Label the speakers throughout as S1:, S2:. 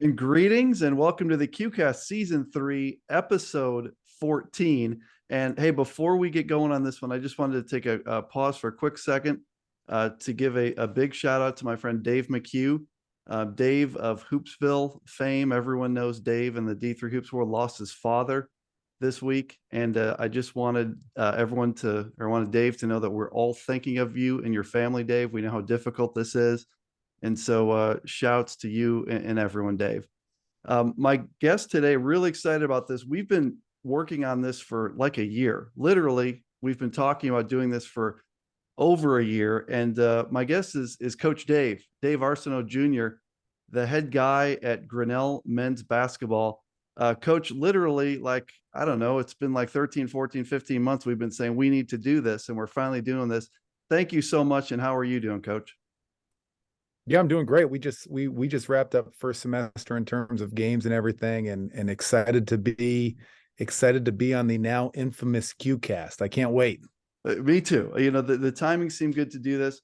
S1: And greetings and welcome to the QCast Season 3, Episode 14. And hey, before we get going on this one, I just wanted to take a pause for a quick second to give a big shout out to my friend Dave McHugh. Dave of Hoopsville fame. Everyone knows Dave in the D3 Hoops World lost his father this week. And I just wanted wanted Dave to know that we're all thinking of you and your family, Dave. We know how difficult this is. And so shouts to you and everyone, Dave. My guest today, really excited about this. We've been working on this for like a year. Literally, we've been talking about doing this for over a year. And my guest is Coach Dave Arseneault Jr., the head guy at Grinnell men's basketball. Coach, literally, like, I don't know, it's been like 13, 14, 15 months. We've been saying we need to do this, and we're finally doing this. Thank you so much. And how are you doing, Coach?
S2: Yeah, I'm doing great. We just wrapped up first semester in terms of games and everything, and excited to be on the now infamous QCast. I can't wait.
S1: Me too. You know, the timing seemed good to do this.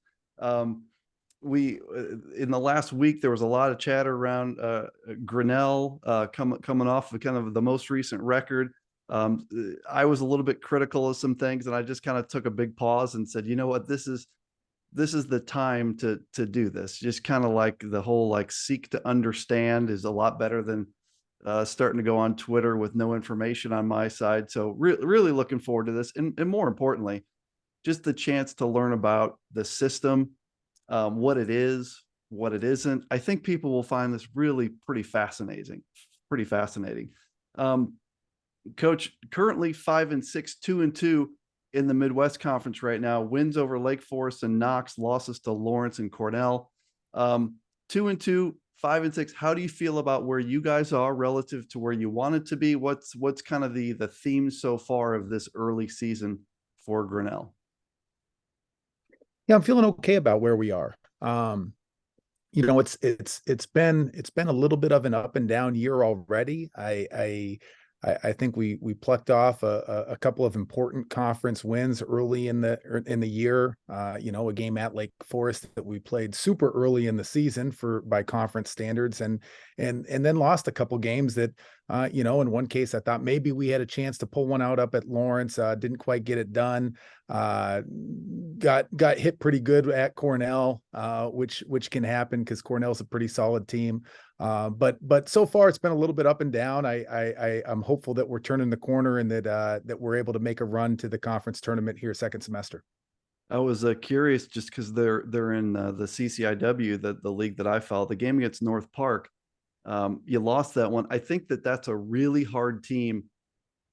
S1: We in the last week there was a lot of chatter around Grinnell coming off of kind of the most recent record. I was a little bit critical of some things, and I just kind of took a big pause and said, you know what, this is the time to do this. Just kind of like the whole like seek to understand is a lot better than starting to go on Twitter with no information on my side. So really looking forward to this, and more importantly, just the chance to learn about the system, what it is, what it isn't. I think people will find this really pretty fascinating. Pretty fascinating. Um, Coach, currently 5-6, 2-2 in the Midwest Conference right now. Wins over Lake Forest and Knox, losses to Lawrence and Cornell. 2-2, 5-6. How do you feel about where you guys are relative to where you want it to be? What's kind of the theme so far of this early season for Grinnell?
S2: Yeah, I'm feeling okay about where we are. It's been a little bit of an up and down year already. I think we plucked off a couple of important conference wins early in the year. A game at Lake Forest that we played super early in the season by conference standards, and then lost a couple games that in one case I thought maybe we had a chance to pull one out up at Lawrence. Didn't quite get it done. Got hit pretty good at Cornell, which can happen because Cornell's a pretty solid team. But so far it's been a little bit up and down. I'm hopeful that we're turning the corner and that we're able to make a run to the conference tournament here second semester.
S1: I was curious just because they're in the CCIW, the league that I follow. The game against North Park, you lost that one. I think that's a really hard team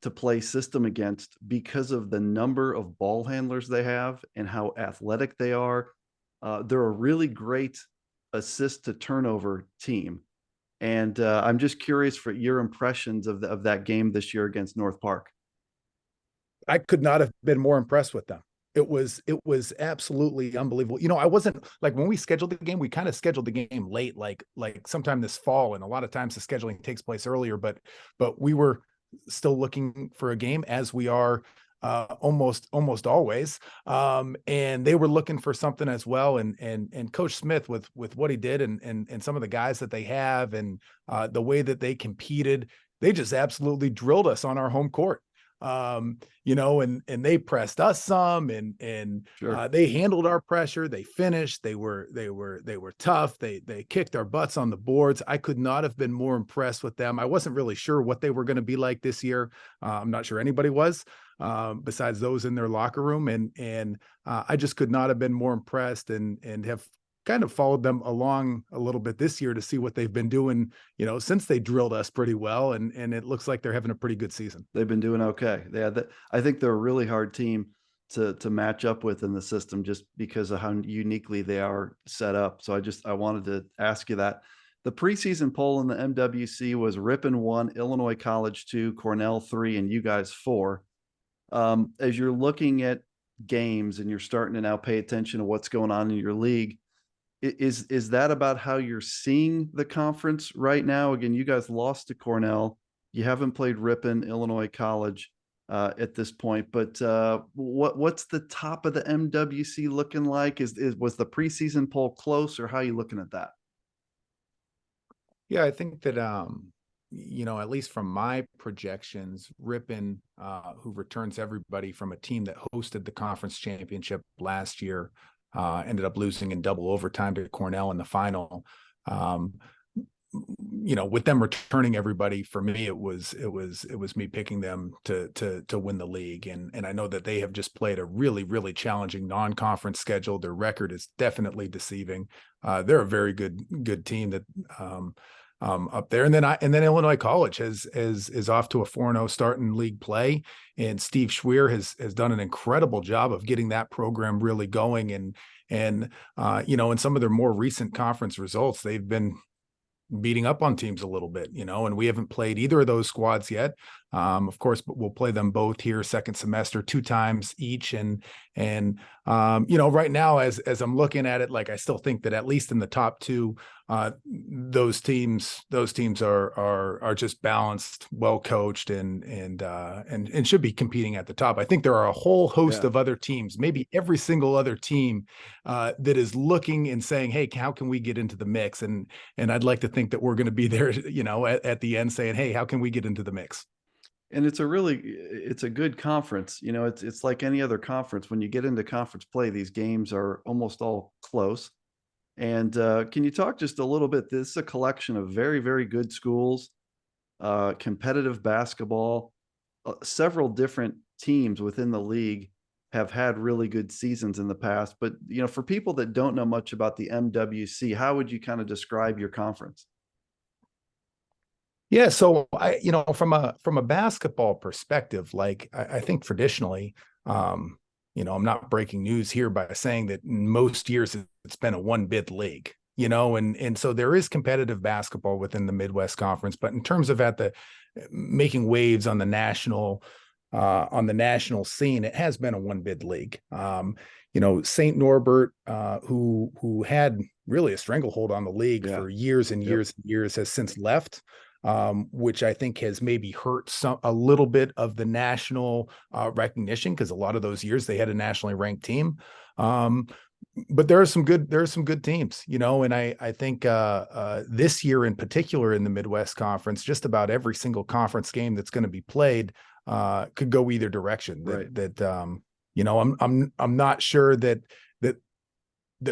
S1: to play system against because of the number of ball handlers they have and how athletic they are. They're a really great assist to turnover team. And I'm just curious for your impressions of that game this year against North Park.
S2: I could not have been more impressed with them. It was absolutely unbelievable. I wasn't like, when we scheduled the game, we kind of scheduled the game late, like sometime this fall, and a lot of times the scheduling takes place earlier, but we were still looking for a game, as we are almost always. And they were looking for something as well. And Coach Smith, with what he did, and some of the guys that they have, and the way that they competed, they just absolutely drilled us on our home court. And they pressed us some, and
S1: Sure.
S2: they handled our pressure. They finished. They were tough. They kicked our butts on the boards. I could not have been more impressed with them. I wasn't really sure what they were going to be like this year. I'm not sure anybody was, besides those in their locker room, and I just could not have been more impressed, and have kind of followed them along a little bit this year to see what they've been doing, since they drilled us pretty well, and it looks like they're having a pretty good season.
S1: They've been doing okay. Yeah, I think they're a really hard team to match up with in the system just because of how uniquely they are set up. So I wanted to ask you that. The preseason poll in the MWC was Ripon 1, Illinois College 2, Cornell 3, and you guys 4. As you're looking at games and you're starting to now pay attention to what's going on in your league, is that about how you're seeing the conference right now? Again, you guys lost to Cornell. You haven't played Ripon, Illinois College at this point, but what's the top of the MWC looking like? Was the preseason poll close, or how are you looking at that?
S2: Yeah, I think that at least from my projections, Ripon, who returns everybody from a team that hosted the conference championship last year, ended up losing in double overtime to Cornell in the final. Um, with them returning everybody, for me, it was me picking them to win the league. And I know that they have just played a really, really challenging non-conference schedule. Their record is definitely deceiving. They're a very good team that up there. And then Illinois College is off to a 4-0 start in league play. And Steve Schweer has done an incredible job of getting that program really going. And in some of their more recent conference results, they've been beating up on teams a little bit, and we haven't played either of those squads yet. Of course, but we'll play them both here second semester, 2 times each. And right now, as I'm looking at it, like, I still think that at least in the top 2, those teams are just balanced, well coached, and should be competing at the top. I think there are a whole host of other teams, maybe every single other team that is looking and saying, hey, how can we get into the mix? And I'd like to think that we're going to be there, at the end saying, hey, how can we get into the mix?
S1: And it's a good conference. It's like any other conference. When you get into conference play, these games are almost all close. And can you talk just a little bit? This is a collection of very, very good schools, competitive basketball. Several different teams within the league have had really good seasons in the past. But for people that don't know much about the MWC, how would you kind of describe your conference?
S2: Yeah, so from a basketball perspective, like, I think traditionally, I'm not breaking news here by saying that in most years it's been a one bid league, and so there is competitive basketball within the Midwest Conference, but in terms of making waves on the national scene, it has been a one bid league. St. Norbert, who had really a stranglehold on the league for years and years and years, has since left. Which I think has maybe hurt a little bit of the national recognition, because a lot of those years they had a nationally ranked team. But there are some good teams, and I think this year in particular in the Midwest Conference, just about every single conference game that's going to be played could go either direction. I'm not sure that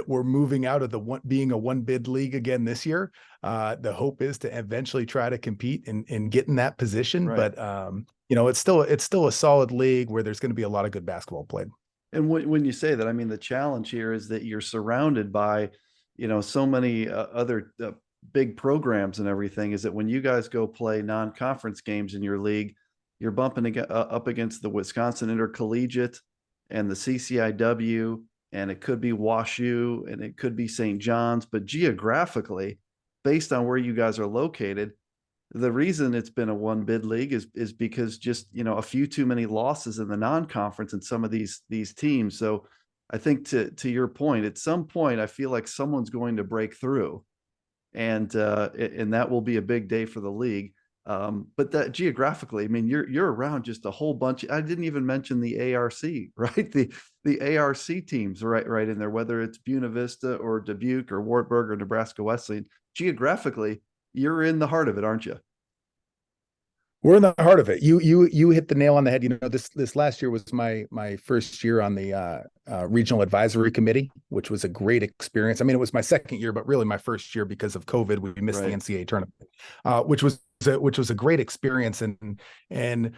S2: we're moving out of being a one bid league again this year. The hope is to eventually try to compete and get in that position. Right. But it's still a solid league where there's going to be a lot of good basketball played.
S1: And when you say that, I mean, the challenge here is that you're surrounded by, so many other big programs and everything. Is that when you guys go play non-conference games in your league, you're bumping up against the Wisconsin Intercollegiate and the CCIW, and it could be WashU, and it could be St. John's. But geographically, based on where you guys are located, the reason it's been a one bid league is because just, a few too many losses in the non-conference in some of these teams. So I think to your point, at some point, I feel like someone's going to break through, and that will be a big day for the league. But that geographically, I mean, you're around just a whole bunch. I didn't even mention the ARC, right? The ARC teams right in there, whether it's Buena Vista or Dubuque or Wartburg or Nebraska Wesleyan. Geographically, you're in the heart of it, aren't you?
S2: We're in the heart of it. You hit the nail on the head. This last year was my first year on the regional advisory committee, which was a great experience. I mean, it was my second year, but really my first year because of COVID. We missed the NCAA tournament, which was a great experience, and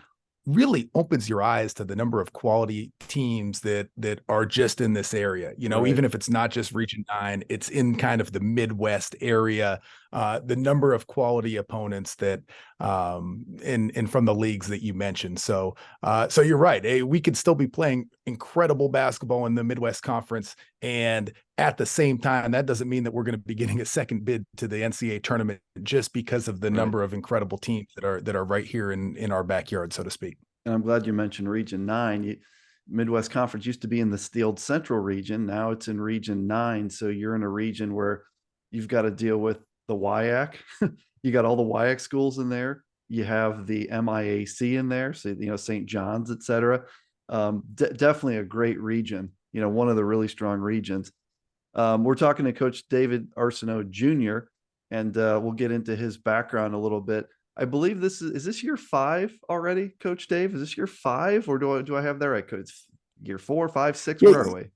S2: really opens your eyes to the number of quality teams that are just in this area. Even if it's not just Region 9, it's in kind of the Midwest area. The number of quality opponents that in from the leagues that you mentioned. So you're right. We could still be playing incredible basketball in the Midwest Conference, and at the same time, that doesn't mean that we're going to be getting a second bid to the NCAA tournament just because of the number of incredible teams that are right here in our backyard, so to speak.
S1: And I'm glad you mentioned Region 9. Midwest Conference used to be in the Steeled Central region. Now it's in Region 9. So you're in a region where you've got to deal with the WIAC. You got all the WIAC schools in there. You have the MIAC in there. So, St. John's, et cetera. Definitely a great region, one of the really strong regions. We're talking to Coach David Arseneault Jr. and we'll get into his background a little bit. I believe this is this year 5 already, Coach Dave? Is this year 5, or do I have that right? It's year 4, 5, 6.
S2: Yeah,
S1: Where are we?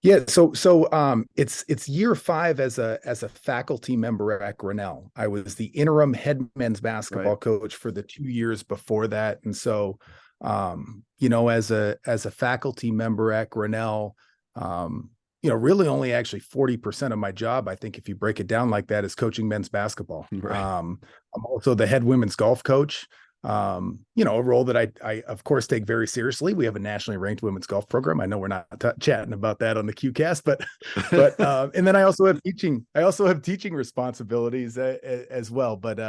S2: yeah. So it's year 5 as a faculty member at Grinnell. I was the interim head men's
S1: Right.
S2: basketball coach for the 2 years before that. And so as a faculty member at Grinnell, really only actually 40% of my job, I think, if you break it down like that, is coaching men's basketball.
S1: Right.
S2: I'm also the head women's golf coach. A role that I of course take very seriously. We have a nationally ranked women's golf program. I know we're not chatting about that on the QCast, but and then I also have teaching responsibilities as well. But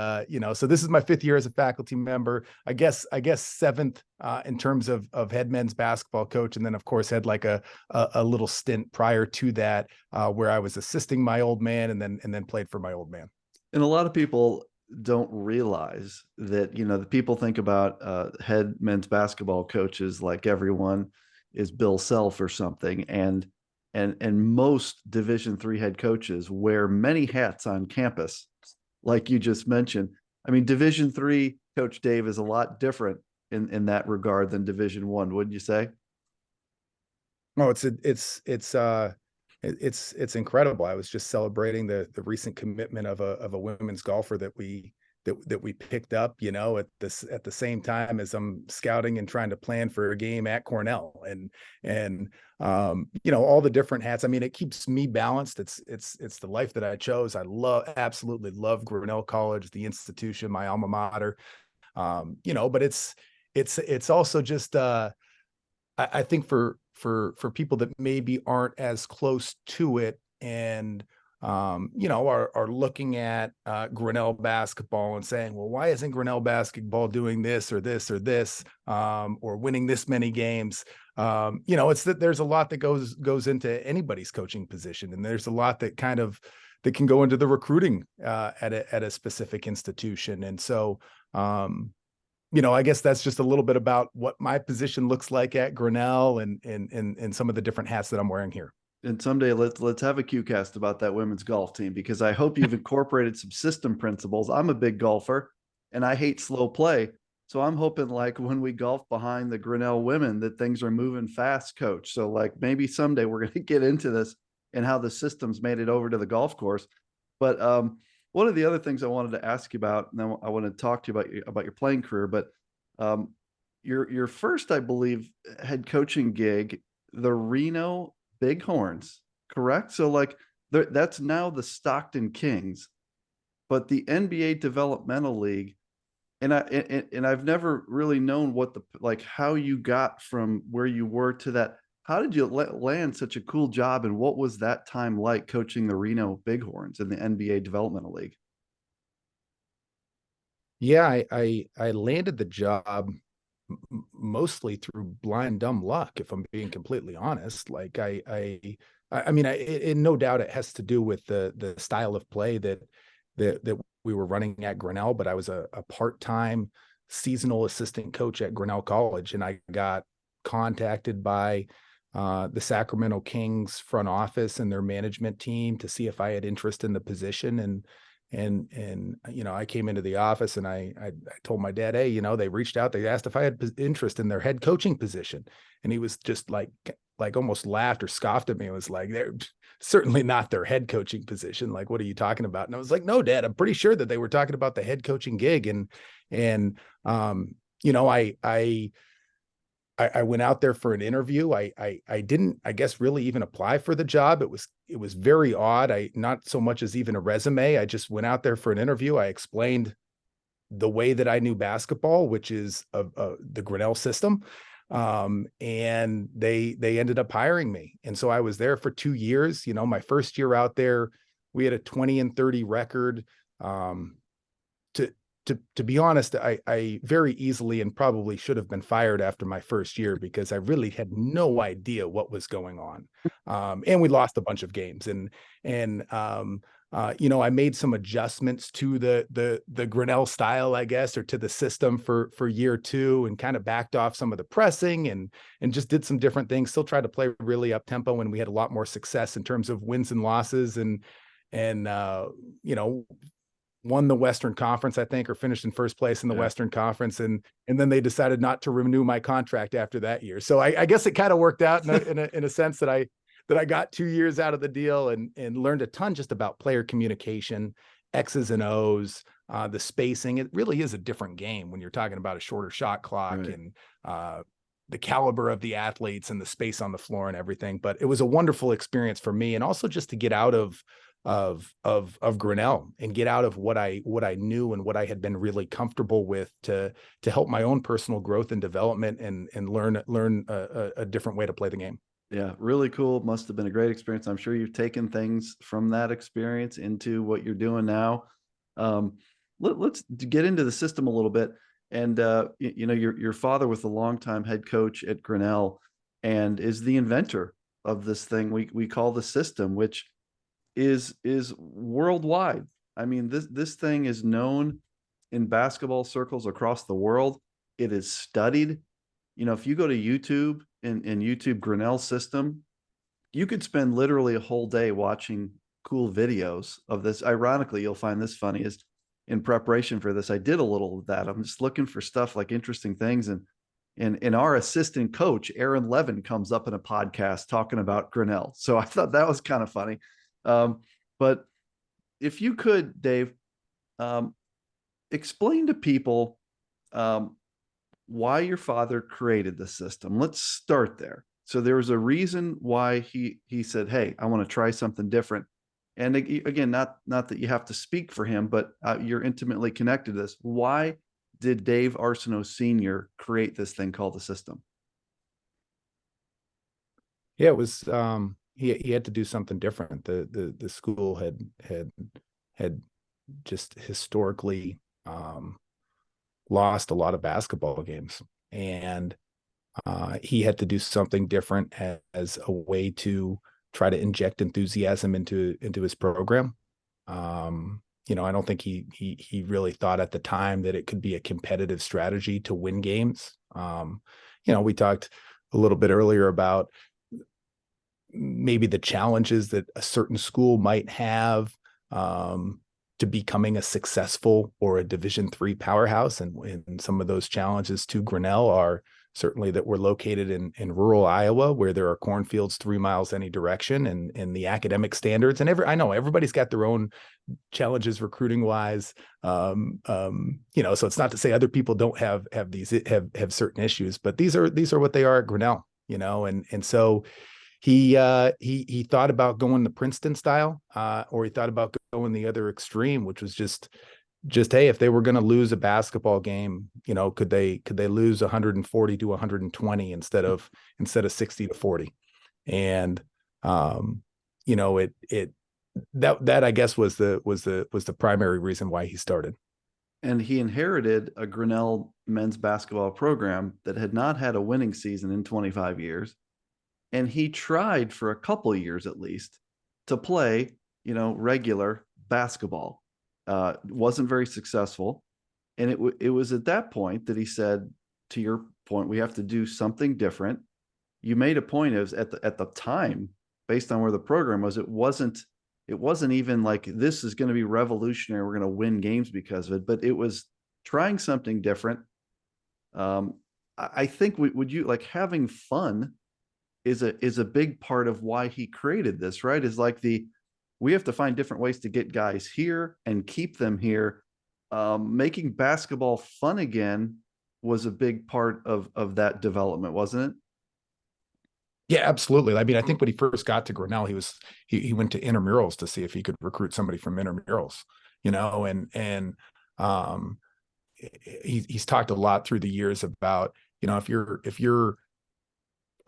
S2: so this is my 5th year as a faculty member. I guess 7th in terms of head men's basketball coach, and then of course had like a little stint prior to that where I was assisting my old man and then played for my old man.
S1: And a lot of people don't realize that, the people think about head men's basketball coaches like everyone is Bill Self or something, and most Division III head coaches wear many hats on campus, like you just mentioned. I mean, Division III, Coach Dave, is a lot different in that regard than Division I, wouldn't you say?
S2: Oh, it's incredible. I was just celebrating the recent commitment of a women's golfer that we picked up, at the same time as I'm scouting and trying to plan for a game at Cornell, and all the different hats. I mean, it keeps me balanced. It's the life that I chose. I absolutely love Grinnell College, the institution, my alma mater. But it's also just I think for people that maybe aren't as close to it and are looking at Grinnell basketball and saying, well, why isn't Grinnell basketball doing this or this or this or winning this many games? It's that there's a lot that goes into anybody's coaching position, and there's a lot that can go into the recruiting at a specific institution. And so I guess that's just a little bit about what my position looks like at Grinnell and some of the different hats that I'm wearing here.
S1: And someday let's have a QCast about that women's golf team, because I hope you've incorporated some system principles. I'm a big golfer and I hate slow play. So I'm hoping, like, when we golf behind the Grinnell women, that things are moving fast, Coach. So like maybe someday we're going to get into this and how the systems made it over to the golf course. But one of the other things I wanted to ask you about, and then I want to talk to you about your playing career, but your first, I believe, head coaching gig, the Reno Bighorns, correct? So like that's now the Stockton Kings, but the NBA Developmental League. And I've never really known how you got from where you were to that. How did you land such a cool job, and what was that time like coaching the Reno Bighorns in the NBA Developmental League?
S2: Yeah, I landed the job mostly through blind dumb luck, if I'm being completely honest. Like I mean, no doubt it has to do with the style of play that we were running at Grinnell, but I was a part-time seasonal assistant coach at Grinnell College, and I got contacted by the Sacramento Kings front office and their management team to see if I had interest in the position. And I came into the office and I told my dad, hey, they reached out, they asked if I had interest in their head coaching position, and he was just like almost laughed or scoffed at me. It was like, they're certainly not their head coaching position. Like, what are you talking about? And I was like, no, Dad, I'm pretty sure that they were talking about the head coaching gig. I went out there for an interview. I didn't, I guess, really even apply for the job. It was very odd. Not so much as even a resume. I just went out there for an interview. I explained the way that I knew basketball, which is the Grinnell system. And they ended up hiring me. And so I was there for 2 years. My first year out there, we had a 20-30 record. To be honest, I very easily and probably should have been fired after my first year, because I really had no idea what was going on. And we lost a bunch of games, I made some adjustments to the Grinnell style, I guess, or to the system for year 2, and kind of backed off some of the pressing and just did some different things. Still tried to play really up tempo, and we had a lot more success in terms of wins and losses. And you know, won the Western Conference, I think, or finished in first place in the Western Conference. And then they decided not to renew my contract after that year. So I guess it kind of worked out in a sense that I got 2 years out of the deal and learned a ton just about player communication, X's and O's, the spacing. It really is a different game when you're talking about a shorter shot clock, right, and the caliber of the athletes and the space on the floor and everything. But it was a wonderful experience for me, and also just to get out of Grinnell and get out of what I knew and what I had been really comfortable with to help my own personal growth and development and learn a different way to play the game.
S1: Yeah, really cool. Must have been a great experience. I'm sure you've taken things from that experience into what you're doing now. Let's get into the system a little bit. And you know, your father was the longtime head coach at Grinnell and is the inventor of this thing we call the system, which is worldwide. I mean, this thing is known in basketball circles across the world. It is studied. You know, if you go to YouTube and YouTube Grinnell system, you could spend literally a whole day watching cool videos of this. Ironically, you'll find this funny is in preparation for this, I did a little of that. I'm just looking for stuff like interesting things. And our assistant coach, Aaron Levin, comes up in a podcast talking about Grinnell. So I thought that was kind of funny. But if you could, Dave, explain to people why your father created the system. Let's start there. So there was a reason why he said, "Hey, I want to try something different." And again, not that you have to speak for him, but you're intimately connected to this. Why did Dave Arseneault Sr. create this thing called the system?
S2: Yeah, it was he had to do something different. The school had just historically lost a lot of basketball games, and he had to do something different as a way to try to inject enthusiasm into his program. You know, I don't think he really thought at the time that it could be a competitive strategy to win games. You know, we talked a little bit earlier about maybe the challenges that a certain school might have to becoming a successful or a Division III powerhouse. And some of those challenges to Grinnell are certainly that we're located in rural Iowa, where there are cornfields 3 miles any direction, and the academic standards. And I know everybody's got their own challenges recruiting wise. You know, so it's not to say other people don't have certain issues, but these are what they are at Grinnell, you know, and so he thought about going the Princeton style, or he thought about going the other extreme, which was just, hey, if they were going to lose a basketball game, you know, could they lose 140 to 120 instead of 60 to 40? And you know, that I guess was the primary reason why he started.
S1: And he inherited a Grinnell men's basketball program that had not had a winning season in 25 years. And he tried for a couple of years at least to play, you know, regular basketball. Wasn't very successful. And it was at that point that he said, to your point, we have to do something different. You made a point of at the time, based on where the program was, it wasn't even like this is going to be revolutionary. We're going to win games because of it, but it was trying something different. I think would you like having fun is a big part of why he created this, right? Is like we have to find different ways to get guys here and keep them here. Making basketball fun again was a big part of that development, wasn't it?
S2: Yeah, absolutely. I mean, I think when he first got to Grinnell, he went to intramurals to see if he could recruit somebody from intramurals, you know, and he's talked a lot through the years about, you know, if you're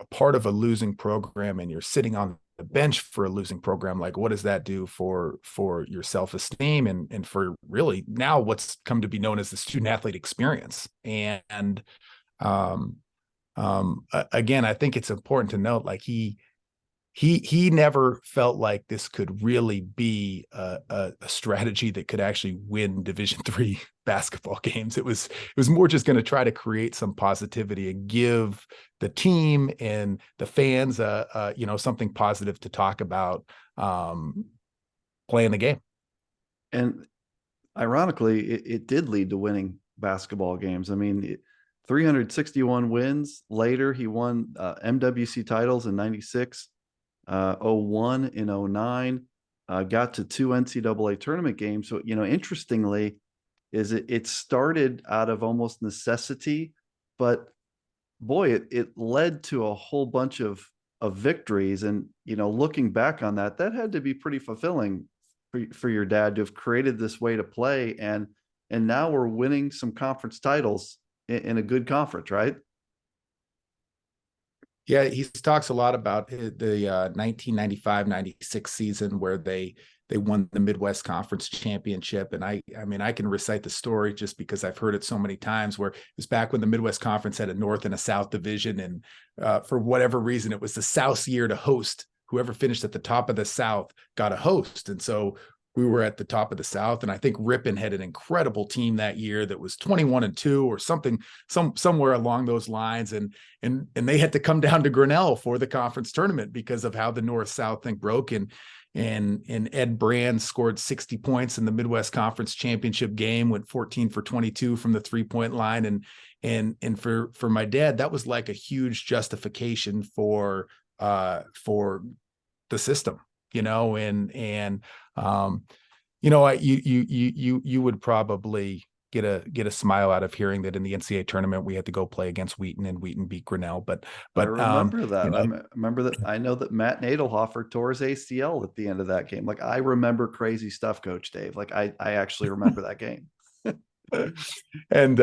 S2: a part of a losing program and you're sitting on the bench for a losing program, like what does that do for your self-esteem and for really now what's come to be known as the student athlete experience. And again, I think it's important to note, like he never felt like this could really be a strategy that could actually win Division III basketball games. It was more just going to try to create some positivity and give the team and the fans, you know, something positive to talk about. playing the game.
S1: And ironically, it did lead to winning basketball games. I mean, 361 wins later. He won MWC titles in 96, 01 in 09, got to 2 NCAA tournament games. So, interestingly, it started out of almost necessity, but boy, it led to a whole bunch of victories. And, looking back on that, that had to be pretty fulfilling for your dad to have created this way to play. And now we're winning some conference titles in a good conference, right?
S2: Yeah, he talks a lot about the 1995-96 season where they won the Midwest Conference Championship. And I mean, I can recite the story just because I've heard it so many times, where it was back when the Midwest Conference had a North and a South division. And for whatever reason, it was the South's year to host. Whoever finished at the top of the South got a host. And so we were at the top of the South. And I think Ripon had an incredible team that year that was 21-2 or something, somewhere along those lines. And they had to come down to Grinnell for the conference tournament because of how the North-South thing broke. And Ed Brand scored 60 points in the Midwest Conference Championship game, went 14 for 22 from the 3-point line. And for my dad, that was like a huge justification for the system, you would probably get a smile out of hearing that in the NCAA tournament we had to go play against Wheaton, and Wheaton beat Grinnell. But
S1: I remember that. I remember that. I know that Matt Nadelhofer tore his ACL at the end of that game. Like, I remember crazy stuff, Coach Dave. Like, I actually remember that game.
S2: And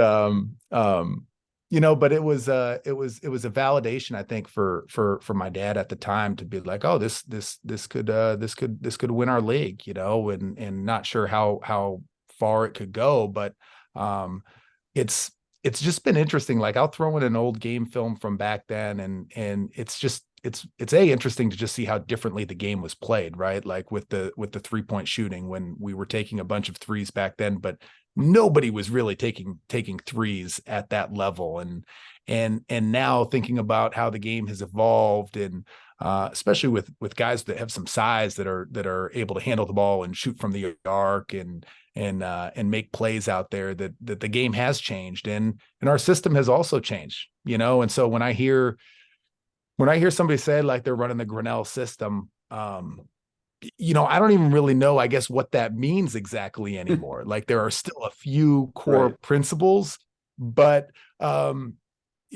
S2: but it was a validation, I think, for my dad at the time to be like, oh, this could win our league, and not sure how far it could go, but it's just been interesting. Like, I'll throw in an old game film from back then, and it's interesting to just see how differently the game was played, right? Like with the 3-point shooting, when we were taking a bunch of threes back then, but nobody was really taking threes at that level. And now thinking about how the game has evolved, and especially with guys that have some size that are able to handle the ball and shoot from the arc and make plays out there, that the game has changed, and our system has also changed, And so when I hear somebody say like they're running the Grinnell system, I don't even really know, I guess, what that means exactly anymore. Like, there are still a few core principles, but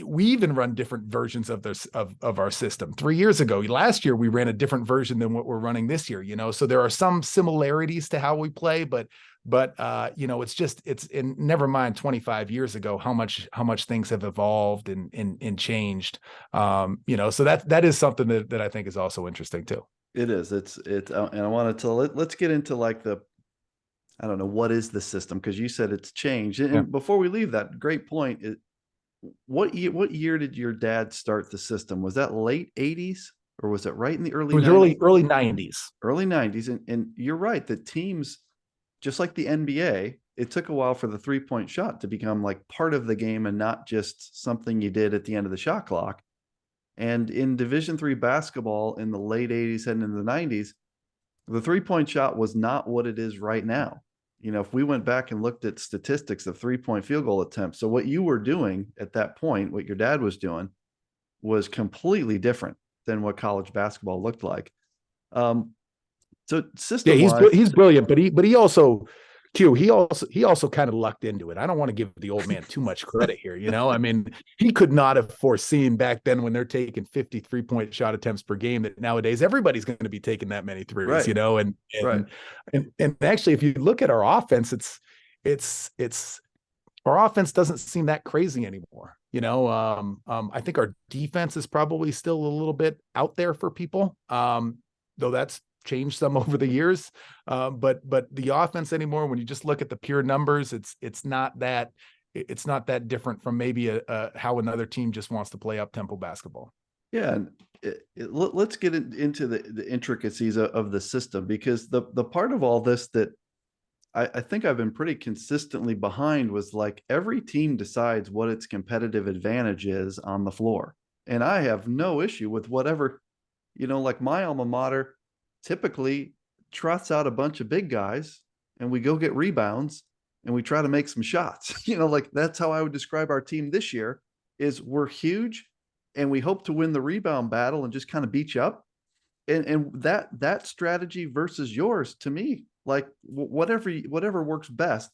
S2: we even run different versions of our system. 3 years ago, last year, we ran a different version than what we're running this year, So there are some similarities to how we play, but it's in, never mind 25 years ago, how much things have evolved and changed. So that is something that I think is also interesting too.
S1: It is. And I wanted to let's get into like I don't know, what is the system? Because you said it's changed. And before we leave that, great point. What year did your dad start the system? Was that late 80s, or was it right in the early 90s?
S2: Early 90s.
S1: Early 90s. And you're right. The teams, just like the NBA, it took a while for the 3-point shot to become like part of the game and not just something you did at the end of the shot clock. And in Division III basketball in the late 80s and in the 90s, the 3-point shot was not what it is right now. If we went back and looked at statistics of 3-point field goal attempts, so what you were doing at that point, what your dad was doing, was completely different than what college basketball looked like. So system-wise,
S2: he's brilliant, but he also, Q, he also kind of lucked into it. I don't want to give the old man too much credit here. I mean, he could not have foreseen back then, when they're taking 50 3-point shot attempts per game, that nowadays everybody's going to be taking that many threes,
S1: right.
S2: And actually, if you look at our offense, it's our offense doesn't seem that crazy anymore. I think our defense is probably still a little bit out there for people, though that's changed some over the years. But the offense anymore, when you just look at the pure numbers, it's not that different from maybe how another team just wants to play up-tempo basketball.
S1: Yeah. And let's get into the intricacies of the system, because the part of all this that I think I've been pretty consistently behind was like, every team decides what its competitive advantage is on the floor. And I have no issue with whatever, like my alma mater, typically trots out a bunch of big guys and we go get rebounds and we try to make some shots. Like that's how I would describe our team this year is we're huge and we hope to win the rebound battle and just kind of beat you up. And that strategy versus yours, to me, like whatever works best.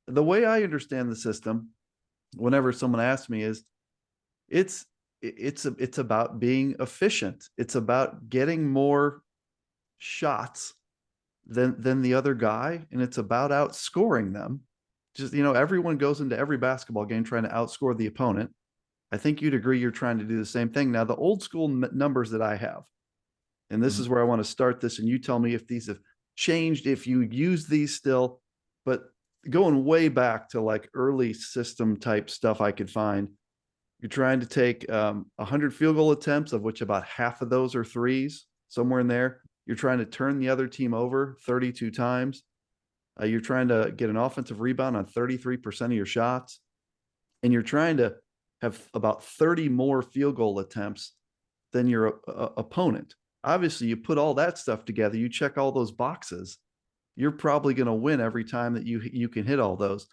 S1: The way I understand the system, whenever someone asks me, is it's about being efficient. It's about getting more shots than the other guy, and it's about outscoring them. Just everyone goes into every basketball game trying to outscore the opponent. I think you'd agree you're trying to do the same thing. Now, the old school numbers that I have, and this is where I want to start this, and you tell me if these have changed, if you use these still, but going way back to like early system type stuff I could find, you're trying to take 100 field goal attempts, of which about half of those are threes, somewhere in there. You're trying to turn the other team over 32 times. You're trying to get an offensive rebound on 33% of your shots. And you're trying to have about 30 more field goal attempts than your opponent. Obviously, you put all that stuff together, you check all those boxes, you're probably going to win every time that you can hit all those.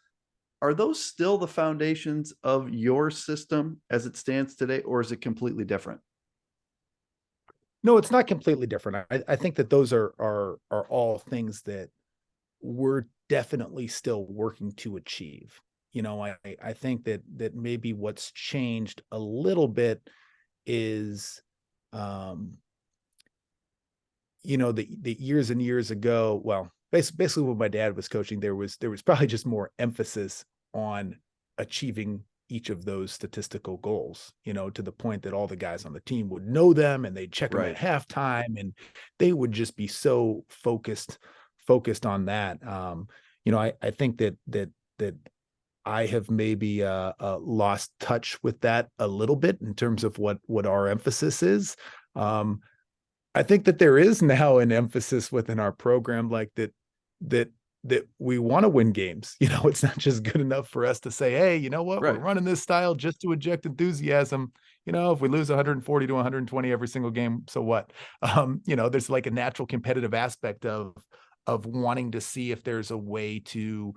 S1: Are those still the foundations of your system as it stands today, or is it completely different?
S2: No, it's not completely different. I think that those are all things that we're definitely still working to achieve. I think that maybe what's changed a little bit is, the years and years ago, well, basically when my dad was coaching, there was probably just more emphasis on achieving each of those statistical goals, to the point that all the guys on the team would know them and they'd check them at halftime, and they would just be so focused on that. I think that I have maybe lost touch with that a little bit in terms of what our emphasis is. I think that there is now an emphasis within our program like that we want to win games. It's not just good enough for us to say, hey, you know what, we're running this style just to inject enthusiasm. If we lose 140 to 120 every single game, so what? There's like a natural competitive aspect of wanting to see if there's a way to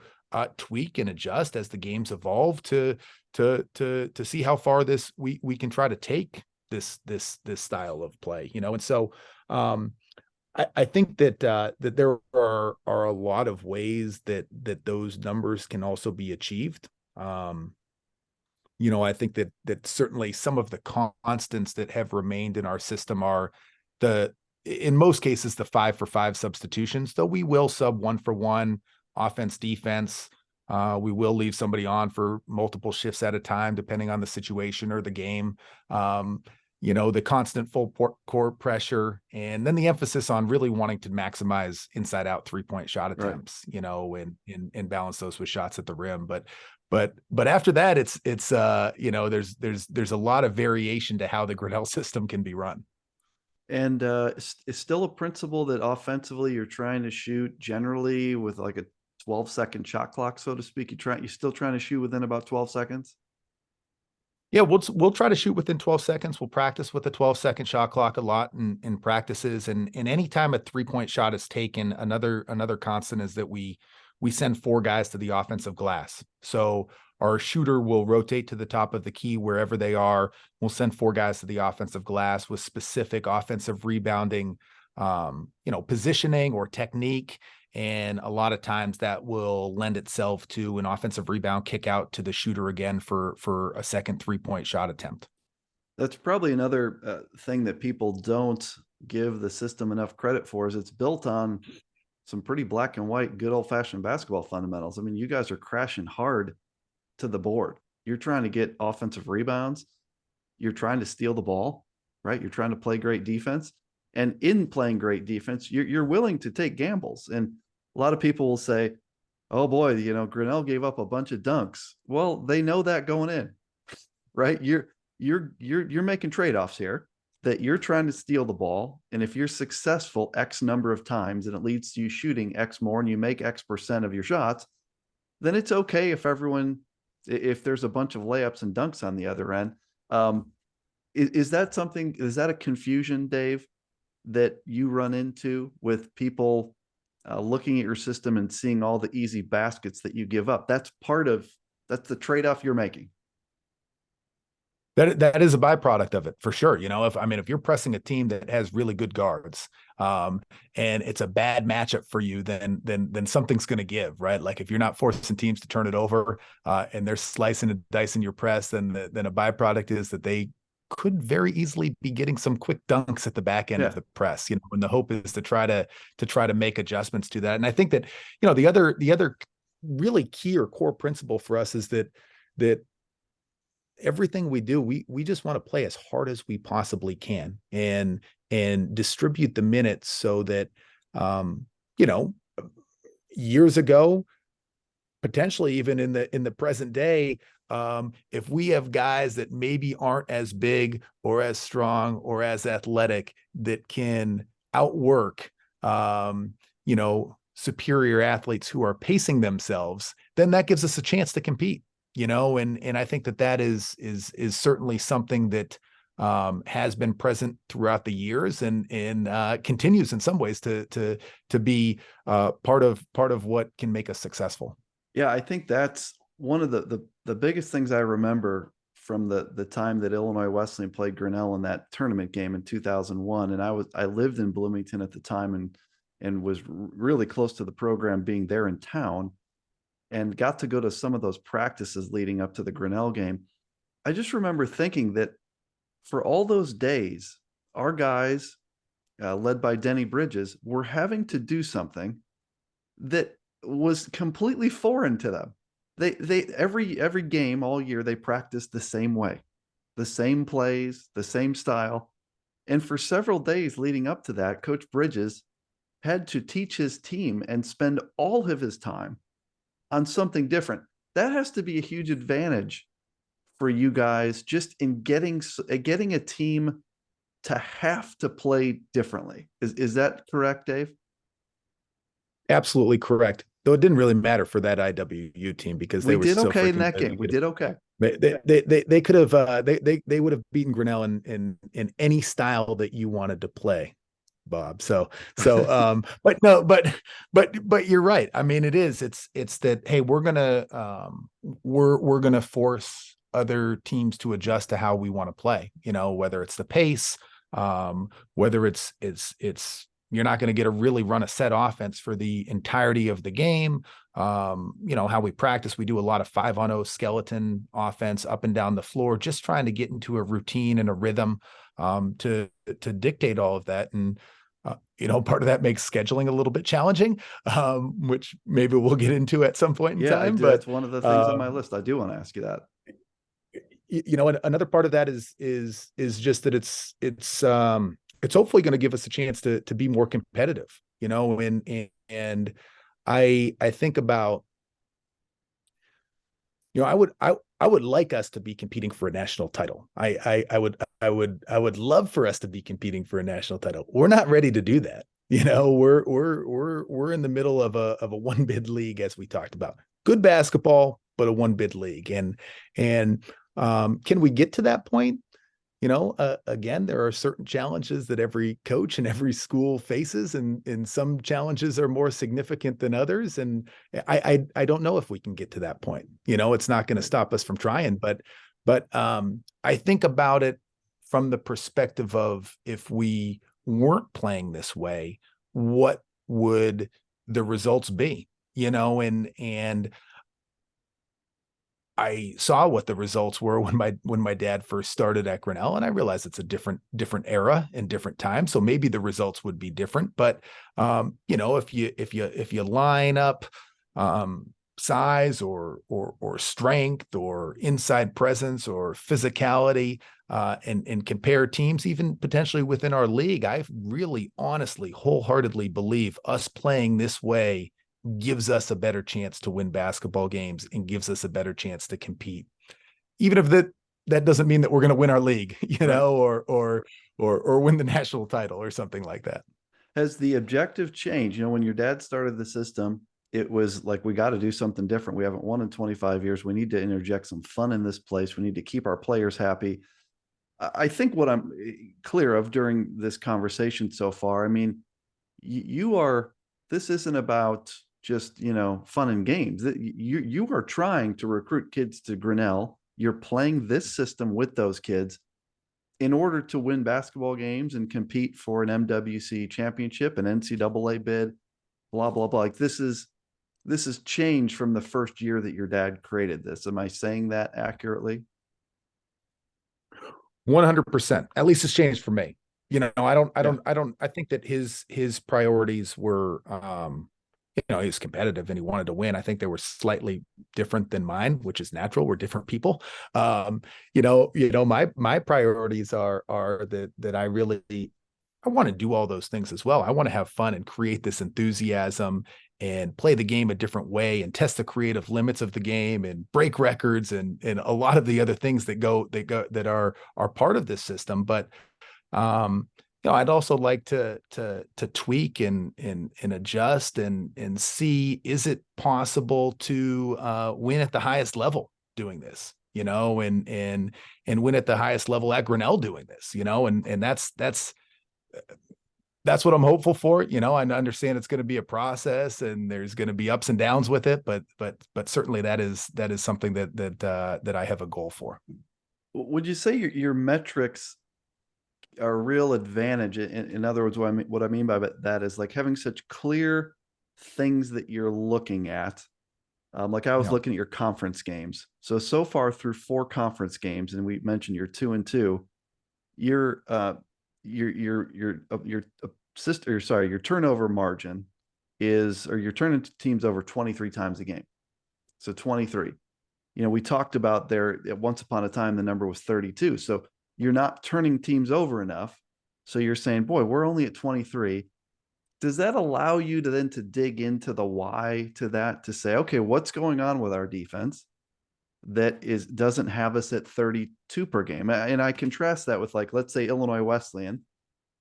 S2: tweak and adjust as the games evolve to see how far we can try to take this style of play, and so I think that there are a lot of ways that those numbers can also be achieved. I think that certainly some of the constants that have remained in our system are in most cases, the 5-for-5 substitutions, though we will sub 1-for-1 offense, defense. We will leave somebody on for multiple shifts at a time, depending on the situation or the game. The constant full court pressure, and then the emphasis on really wanting to maximize inside out 3-point shot attempts, and balance those with shots at the rim. But after that, it's there's a lot of variation to how the Grinnell system can be run.
S1: And it's still a principle that offensively you're trying to shoot generally with like a 12-second shot clock, so to speak. You're still trying to shoot within about 12 seconds.
S2: Yeah, we'll try to shoot within 12 seconds. We'll practice with a 12-second shot clock a lot in practices. And anytime a 3-point shot is taken, another constant is that we send 4 guys to the offensive glass. So our shooter will rotate to the top of the key wherever they are. We'll send 4 guys to the offensive glass with specific offensive rebounding, positioning or technique. And a lot of times that will lend itself to an offensive rebound kick out to the shooter again for a second 3-point shot attempt.
S1: That's probably another thing that people don't give the system enough credit for, is it's built on some pretty black and white, good old fashioned basketball fundamentals. I mean, you guys are crashing hard to the board. You're trying to get offensive rebounds. You're trying to steal the ball, right? You're trying to play great defense. And in playing great defense, you're willing to take gambles. And a lot of people will say, oh boy, Grinnell gave up a bunch of dunks. Well, they know that going in, right? You're making trade-offs here, that you're trying to steal the ball. And if you're successful X number of times and it leads to you shooting X more and you make X% of your shots, then it's okay if there's a bunch of layups and dunks on the other end. Is that a confusion, Dave, that you run into with people looking at your system and seeing all the easy baskets that you give up. That's the trade-off you're making.
S2: That is a byproduct of it for sure. If you're pressing a team that has really good guards, and it's a bad matchup for you, then something's going to give, right? Like if you're not forcing teams to turn it over, and they're slicing and dicing your press, then a byproduct is that they could very easily be getting some quick dunks at the back end of the press. And the hope is to try to make adjustments to that. And I think that the other really key or core principle for us is that everything we do, we just want to play as hard as we possibly can and distribute the minutes so that, years ago, potentially even in the present day, if we have guys that maybe aren't as big or as strong or as athletic that can outwork, superior athletes who are pacing themselves, then that gives us a chance to compete. And I think that is certainly something that has been present throughout the years and continues in some ways to be part of what can make us successful.
S1: Yeah, I think that's one of the biggest things I remember from the time that Illinois Wesleyan played Grinnell in that tournament game in 2001. And I lived in Bloomington at the time and was really close to the program being there in town, and got to go to some of those practices leading up to the Grinnell game. I just remember thinking that for all those days, our guys, led by Denny Bridges, were having to do something that was completely foreign to them. They every game all year, they practiced the same way, the same plays, the same style. And for several days leading up to that, Coach Bridges had to teach his team and spend all of his time on something different. That has to be a huge advantage for you guys, just in getting a team to have to play differently. Is that correct, Dave?
S2: Absolutely correct. Though it didn't really matter for that IWU team because they were
S1: did
S2: so
S1: okay in that
S2: good.
S1: game. We did okay.
S2: They could have they would have beaten Grinnell in any style that you wanted to play, Bob. But you're right. I mean, it's that, hey, we're gonna force other teams to adjust to how we want to play, whether it's the pace, whether it's you're not going to get a really run a set offense for the entirety of the game. How we practice, we do a lot of 5-on-0 skeleton offense up and down the floor, just trying to get into a routine and a rhythm, to dictate all of that. And, part of that makes scheduling a little bit challenging, which maybe we'll get into at some point in time. But
S1: that's one of the things on my list. I do want to ask you that.
S2: Another part of that is just that it's hopefully going to give us a chance to be more competitive, and I think about, I would like us to be competing for a national title. I would love for us to be competing for a national title. We're not ready to do that. We're in the middle of a one bid league, as we talked about. Good basketball, but a one bid league. And can we get to that point? Again, there are certain challenges that every coach and every school faces, and some challenges are more significant than others. And I don't know if we can get to that point. It's not going to stop us from trying, but I think about it from the perspective of, if we weren't playing this way, what would the results be? And I saw what the results were when my dad first started at Grinnell, and I realized it's a different era and different time. So maybe the results would be different. But if you line up size or strength or inside presence or physicality, and compare teams, even potentially within our league, I really honestly, wholeheartedly believe us playing this way gives us a better chance to win basketball games and gives us a better chance to compete, even if that doesn't mean that we're going to win our league, or win the national title or something like that.
S1: Has the objective changed? When your dad started the system, it was like, we got to do something different. We haven't won in 25 years. We need to interject some fun in this place. We need to keep our players happy. I think what I'm clear of during this conversation so far, I mean, you are this isn't about just, fun and games. You are trying to recruit kids to Grinnell. You're playing this system with those kids in order to win basketball games and compete for an MWC championship, an NCAA bid, blah, blah, blah. Like this is changed from the first year that your dad created this. Am I saying that accurately?
S2: 100%. At least it's changed for me. I think that his priorities were, he was competitive and he wanted to win. I think they were slightly different than mine, which is natural. We're different people. My priorities are that I want to do all those things as well. I want to have fun and create this enthusiasm and play the game a different way and test the creative limits of the game and break records and a lot of the other things that are part of this system. But I'd also like to tweak and adjust and see, is it possible to win at the highest level doing this, and win at the highest level at Grinnell doing this, and that's what I'm hopeful for. I understand it's going to be a process and there's going to be ups and downs with it, but certainly that is something that I have a goal for.
S1: Would you say your metrics are a real advantage? In other words, what I mean by that is like having such clear things that you're looking at. Like I was looking at your conference games. So far through 4 conference games, and we mentioned you're 2-2, your turnover margin or you're turning teams over 23 times a game. So 23. We talked about there once upon a time, the number was 32. So you're not turning teams over enough. So you're saying, boy, we're only at 23. Does that allow you to then to dig into the why to that, to say, okay, what's going on with our defense that doesn't have us at 32 per game? And I contrast that with, like, let's say Illinois Wesleyan.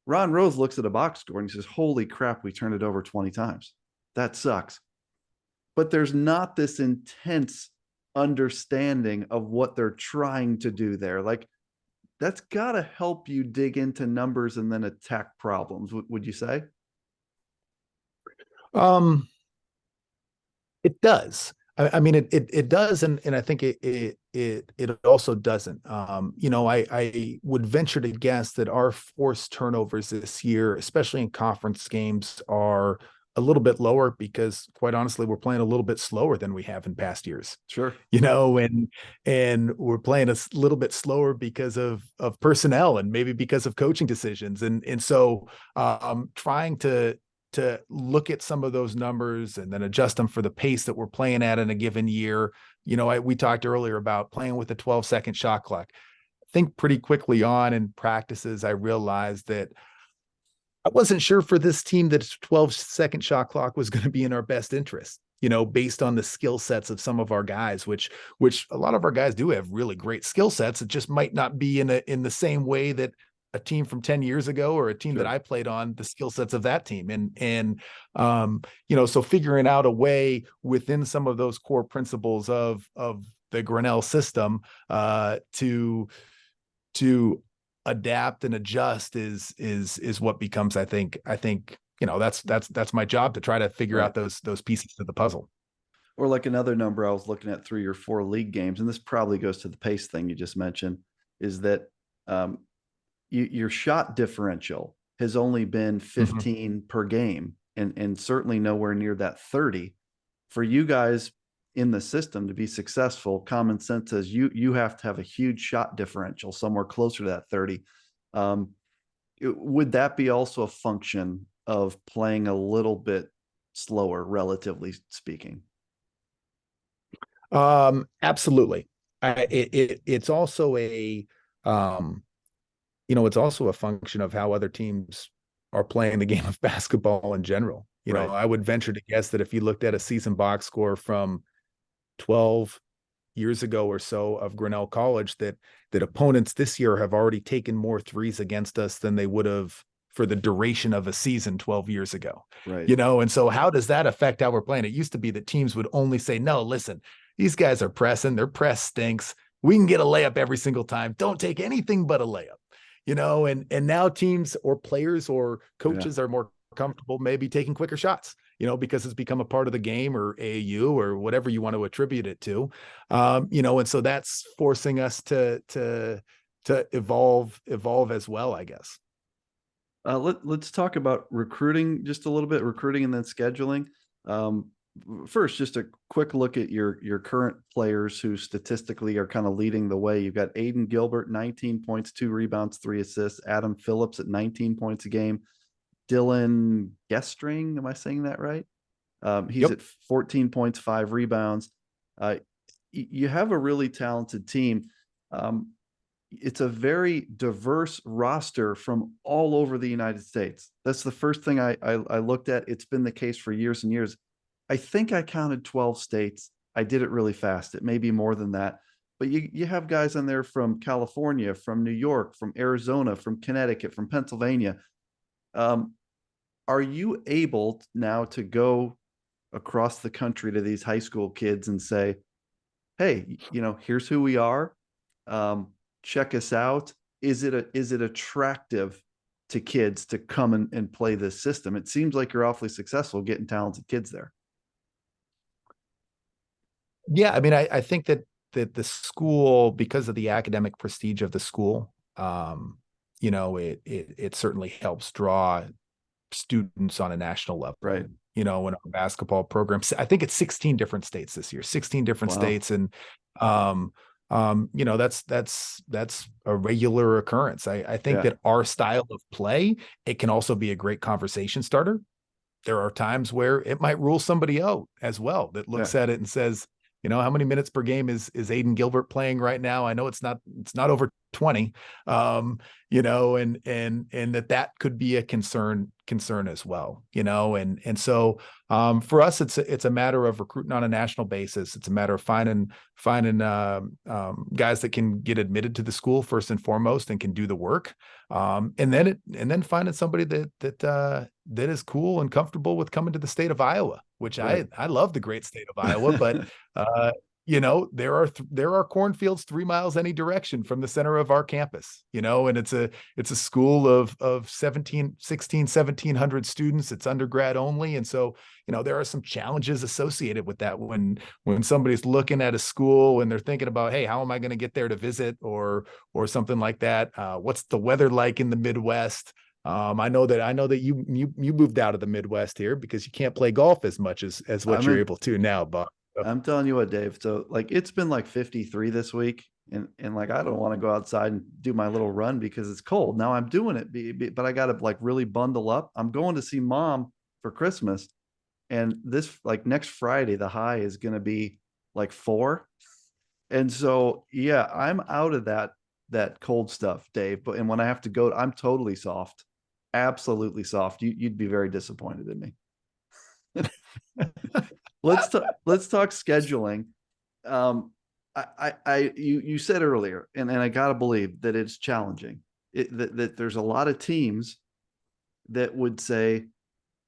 S1: Ron Rose looks at a box score and he says, holy crap, we turned it over 20 times. That sucks. But there's not this intense understanding of what they're trying to do there. Like, that's got to help you dig into numbers and then attack problems. Would you say?
S2: It does. I mean, it does, and I think it also doesn't. I would venture to guess that our forced turnovers this year, especially in conference games, are a little bit lower because, quite honestly, we're playing a little bit slower than we have in past years.
S1: Sure.
S2: And we're playing a little bit slower because of personnel and maybe because of coaching decisions, and so trying to look at some of those numbers and then adjust them for the pace that we're playing at in a given year. We talked earlier about playing with a 12-second shot clock. I think pretty quickly on in practices, I realized that I wasn't sure for this team that a 12-second shot clock was going to be in our best interest, based on the skill sets of some of our guys, which a lot of our guys do have really great skill sets. It just might not be in the same way that a team from 10 years ago or a team that I played on, the skill sets of that team. So figuring out a way within some of those core principles of the Grinnell system to adapt and adjust is what becomes, I think, that's my job, to try to figure out those pieces of the puzzle.
S1: Or like another number I was looking at 3 or 4 league games, and this probably goes to the pace thing you just mentioned, is that your shot differential has only been 15 per game, and certainly nowhere near that 30. For you guys in the system to be successful, common sense says you have to have a huge shot differential somewhere closer to that 30. Would that be also a function of playing a little bit slower, relatively speaking?
S2: Absolutely. It's also it's also a function of how other teams are playing the game of basketball in general. I would venture to guess that if you looked at a season box score from 12 years ago or so of Grinnell College, that opponents this year have already taken more threes against us than they would have for the duration of a season 12 years ago.
S1: Right.
S2: And so how does that affect how we're playing? It used to be that teams would only say, no, listen, these guys are pressing, their press stinks. We can get a layup every single time. Don't take anything but a layup. And now teams or players or coaches are more comfortable maybe taking quicker shots, because it's become a part of the game, or AAU, or whatever you want to attribute it to. And so that's forcing us to evolve as well, I guess.
S1: Let's talk about recruiting just a little bit, recruiting and then scheduling. First, just a quick look at your current players who statistically are kind of leading the way. You've got Aiden Gilbert, 19 points, 2 rebounds, 3 assists. Adam Phillips at 19 points a game. Dylan Gestring, am I saying that right? He's
S2: Yep.
S1: at 14 points, 5 rebounds. You have a really talented team. It's a very diverse roster from all over the United States. That's the first thing I looked at. It's been the case for years and years. I think I counted 12 states. I did it really fast. It may be more than that. But you have guys on there from California, from New York, from Arizona, from Connecticut, from Pennsylvania. Are you able now to go across the country to these high school kids and say, hey, here's who we are. Check us out. Is it attractive to kids to come and play this system? It seems like you're awfully successful getting talented kids there.
S2: Yeah, I mean, I think that the school, because of the academic prestige of the school, it certainly helps draw students on a national level.
S1: Right.
S2: In our basketball programs, I think it's 16 different states this year, 16 different states. And, that's a regular occurrence. I think that our style of play, it can also be a great conversation starter. There are times where it might rule somebody out as well, that looks at it and says, how many minutes per game is Aiden Gilbert playing right now? I know it's not over 20, and that could be a concern as well, and so for us, it's a matter of recruiting on a national basis. It's a matter of finding guys that can get admitted to the school first and foremost and can do the work, and then finding somebody that is cool and comfortable with coming to the state of Iowa, which I love the great state of Iowa, but there are cornfields 3 miles any direction from the center of our campus, and it's a school of 1,700 students. It's undergrad only. And so, there are some challenges associated with that when somebody's looking at a school and they're thinking about, hey, how am I going to get there to visit, or something like that? What's the weather like in the Midwest? I know that you moved out of the Midwest here because you can't play golf as much as what you're able to now, Bob.
S1: I'm telling you what, Dave. So it's been 53 this week, and I don't want to go outside and do my little run because it's cold. Now I'm doing it, but I got to really bundle up. I'm going to see Mom for Christmas, and this next Friday the high is going to be 4, and so I'm out of that cold stuff, Dave. But when I have to go, I'm totally soft, absolutely soft. You'd be very disappointed in me. Let's talk scheduling. You said earlier, and I gotta believe that it's challenging. That there's a lot of teams that would say,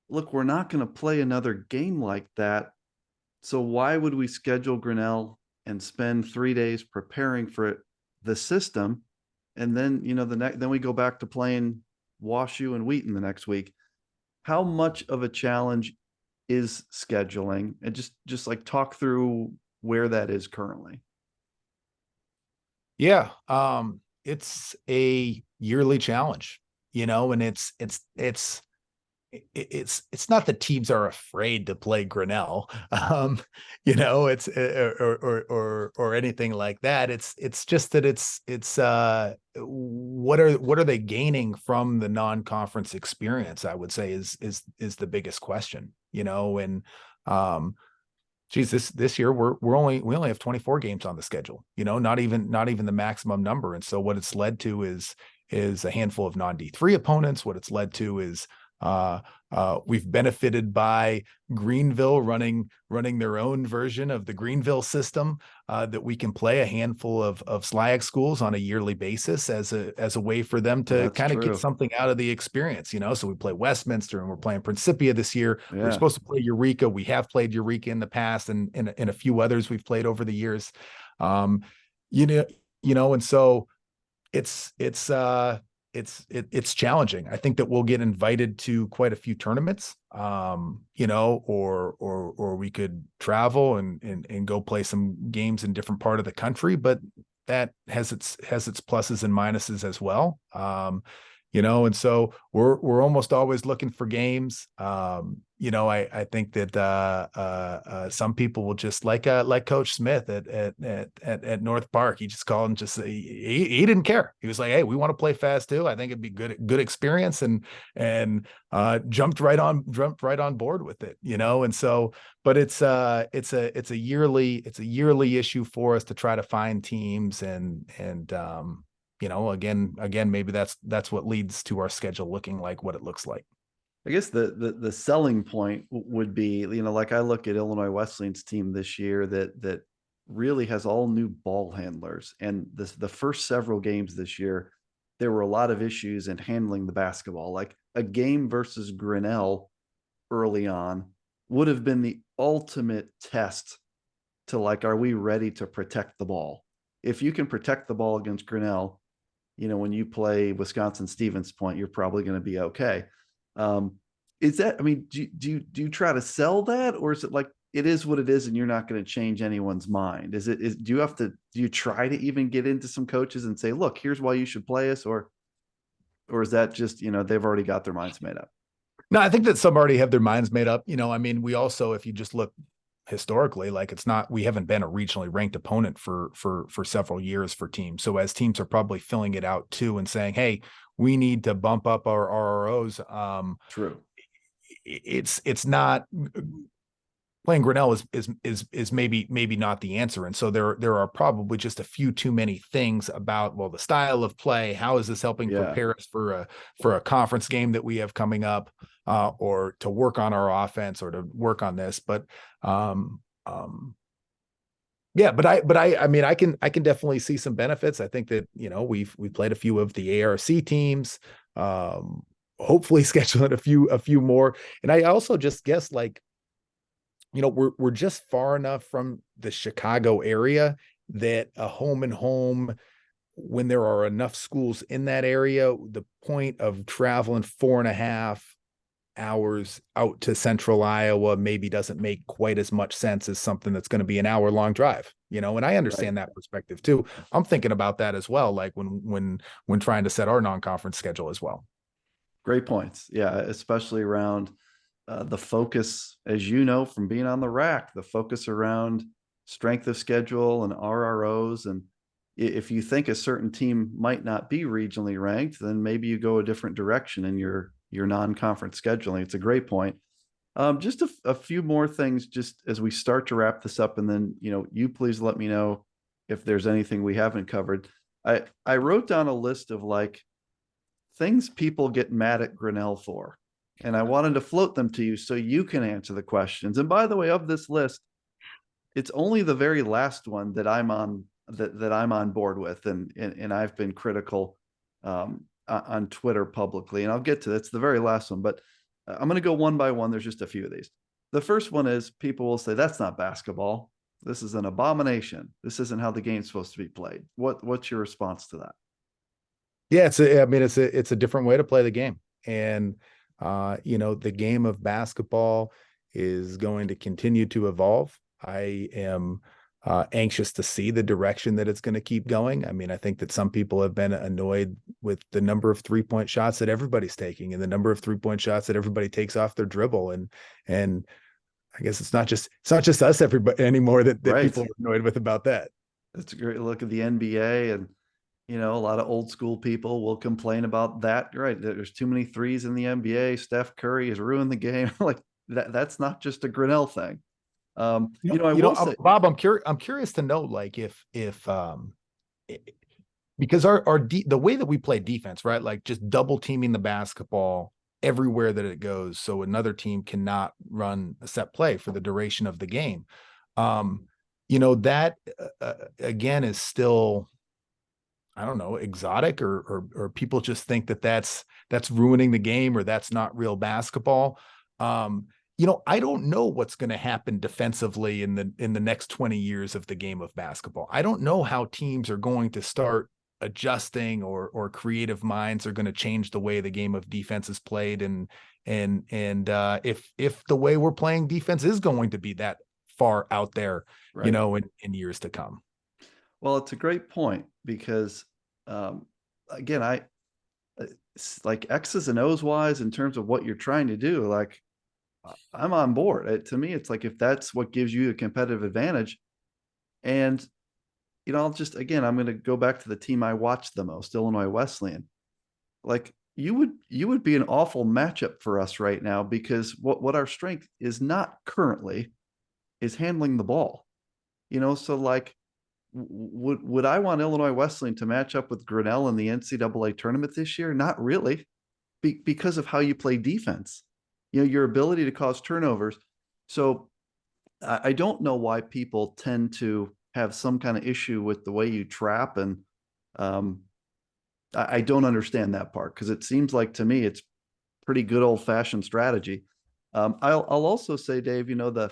S1: look, we're not going to play another game like that. So why would we schedule Grinnell and spend 3 days preparing for it, the system, and then then we go back to playing WashU and Wheaton the next week? How much of a challenge is scheduling, and just talk through where that is currently?
S2: Yeah. It's a yearly challenge, and it's not that teams are afraid to play Grinnell, it's or anything like that. It's just that it's what are they gaining from the non-conference experience, I would say is the biggest question, and geez, this year we only have 24 games on the schedule, not even the maximum number. And so what it's led to is a handful of non-D3 opponents. What it's led to is we've benefited by Greenville running their own version of the Greenville system, that we can play a handful of SLIAC schools on a yearly basis as a way for them to kind of get something out of the experience, So we play Westminster and we're playing Principia this year. We're supposed to play Eureka. We have played Eureka in the past, and a few others we've played over the years. And so it's it's challenging. I think that we'll get invited to quite a few tournaments, or we could travel and go play some games in different part of the country, but that has its pluses and minuses as well. And so we're almost always looking for games. I think that some people will just like Coach Smith at North Park. He just called and just he didn't care. He was like, "Hey, we want to play fast too. I think it'd be good experience," and jumped right on board with it. And so, but it's a yearly issue for us to try to find teams and again, maybe that's what leads to our schedule looking like what it looks like.
S1: I guess the selling point would be, like I look at Illinois Wesleyan's team this year that really has all new ball handlers. And the first several games this year, there were a lot of issues in handling the basketball. Like a game versus Grinnell early on would have been the ultimate test to like, are we ready to protect the ball? If you can protect the ball against Grinnell, when you play Wisconsin Stevens Point, you're probably going to be okay. Is that, I mean, do you try to sell that, or is it like it is what it is and you're not going to change anyone's mind? Do you try to even get into some coaches and say, look, here's why you should play us, or is that just, they've already got their minds made up?
S2: No, I think that some already have their minds made up. I mean, we also, if you just look historically, like we haven't been a regionally ranked opponent for several years for teams. So as teams are probably filling it out too and saying, hey, we need to bump up our RROs.
S1: True.
S2: It's not playing Grinnell is maybe not the answer. And so there are probably just a few too many things about, well, the style of play, how is this helping prepare us for a conference game that we have coming up, or to work on our offense or to work on this. But I mean, I can definitely see some benefits. I think that, we've played a few of the ARC teams, hopefully scheduling a few more. And I also just guess, like, we're just far enough from the Chicago area that a home and home, when there are enough schools in that area, the point of traveling 4.5 hours out to central Iowa maybe doesn't make quite as much sense as something that's going to be an hour-long drive, and I understand that perspective too. I'm thinking about that as well, like when trying to set our non-conference schedule as well.
S1: Great points. Yeah, especially around the focus, as you know, from being on the rack, the focus around strength of schedule and RROs. And if you think a certain team might not be regionally ranked, then maybe you go a different direction in your non-conference scheduling. It's a great point. Just a few more things, just as we start to wrap this up, and then, you please let me know if there's anything we haven't covered. I wrote down a list of like things people get mad at Grinnell for, and I wanted to float them to you so you can answer the questions. And by the way, of this list, it's only the very last one that I'm on board with, and I've been critical on Twitter publicly, and I'll get to that. It's the very last one, but I'm going to go one by one. There's just a few of these. The first one is, people will say, that's not basketball. This is an abomination. This isn't how the game's supposed to be played. What's your response to that?
S2: Yeah, it's a different way to play the game. And, the game of basketball is going to continue to evolve. I am anxious to see the direction that it's going to keep going. I mean, I think that some people have been annoyed with the number of 3-point shots that everybody's taking and the number of 3-point shots that everybody takes off their dribble. And I guess it's not just us anymore that right. People are annoyed with about that.
S1: That's a great look at the NBA, and a lot of old school people will complain about that. Right. There's too many threes in the NBA. Steph Curry has ruined the game. Like that's not just a Grinnell thing. Bob,
S2: I'm curious to know, like, if because the way that we play defense, right? Like just double teaming the basketball everywhere that it goes, so another team cannot run a set play for the duration of the game. That again is still, I don't know, exotic, or people just think that that's ruining the game, or that's not real basketball. I don't know what's going to happen defensively in the next 20 years of the game of basketball. I don't know how teams are going to start adjusting or creative minds are going to change the way the game of defense is played. If the way we're playing defense is going to be that far out there,
S1: Right.
S2: in years to come.
S1: Well, it's a great point because, again, like X's and O's wise in terms of what you're trying to do, like I'm on board. To me, it's like if that's what gives you a competitive advantage, and I'll just again, I'm going to go back to the team I watched the most, Illinois Wesleyan. Like you would be an awful matchup for us right now because what our strength is not currently is handling the ball. So like would I want Illinois Wesleyan to match up with Grinnell in the NCAA tournament this year? Not really, because of how you play defense. Your ability to cause turnovers. So I don't know why people tend to have some kind of issue with the way you trap, and um, I don't understand that part because it seems like to me it's pretty good old fashioned strategy. I'll also say, Dave, the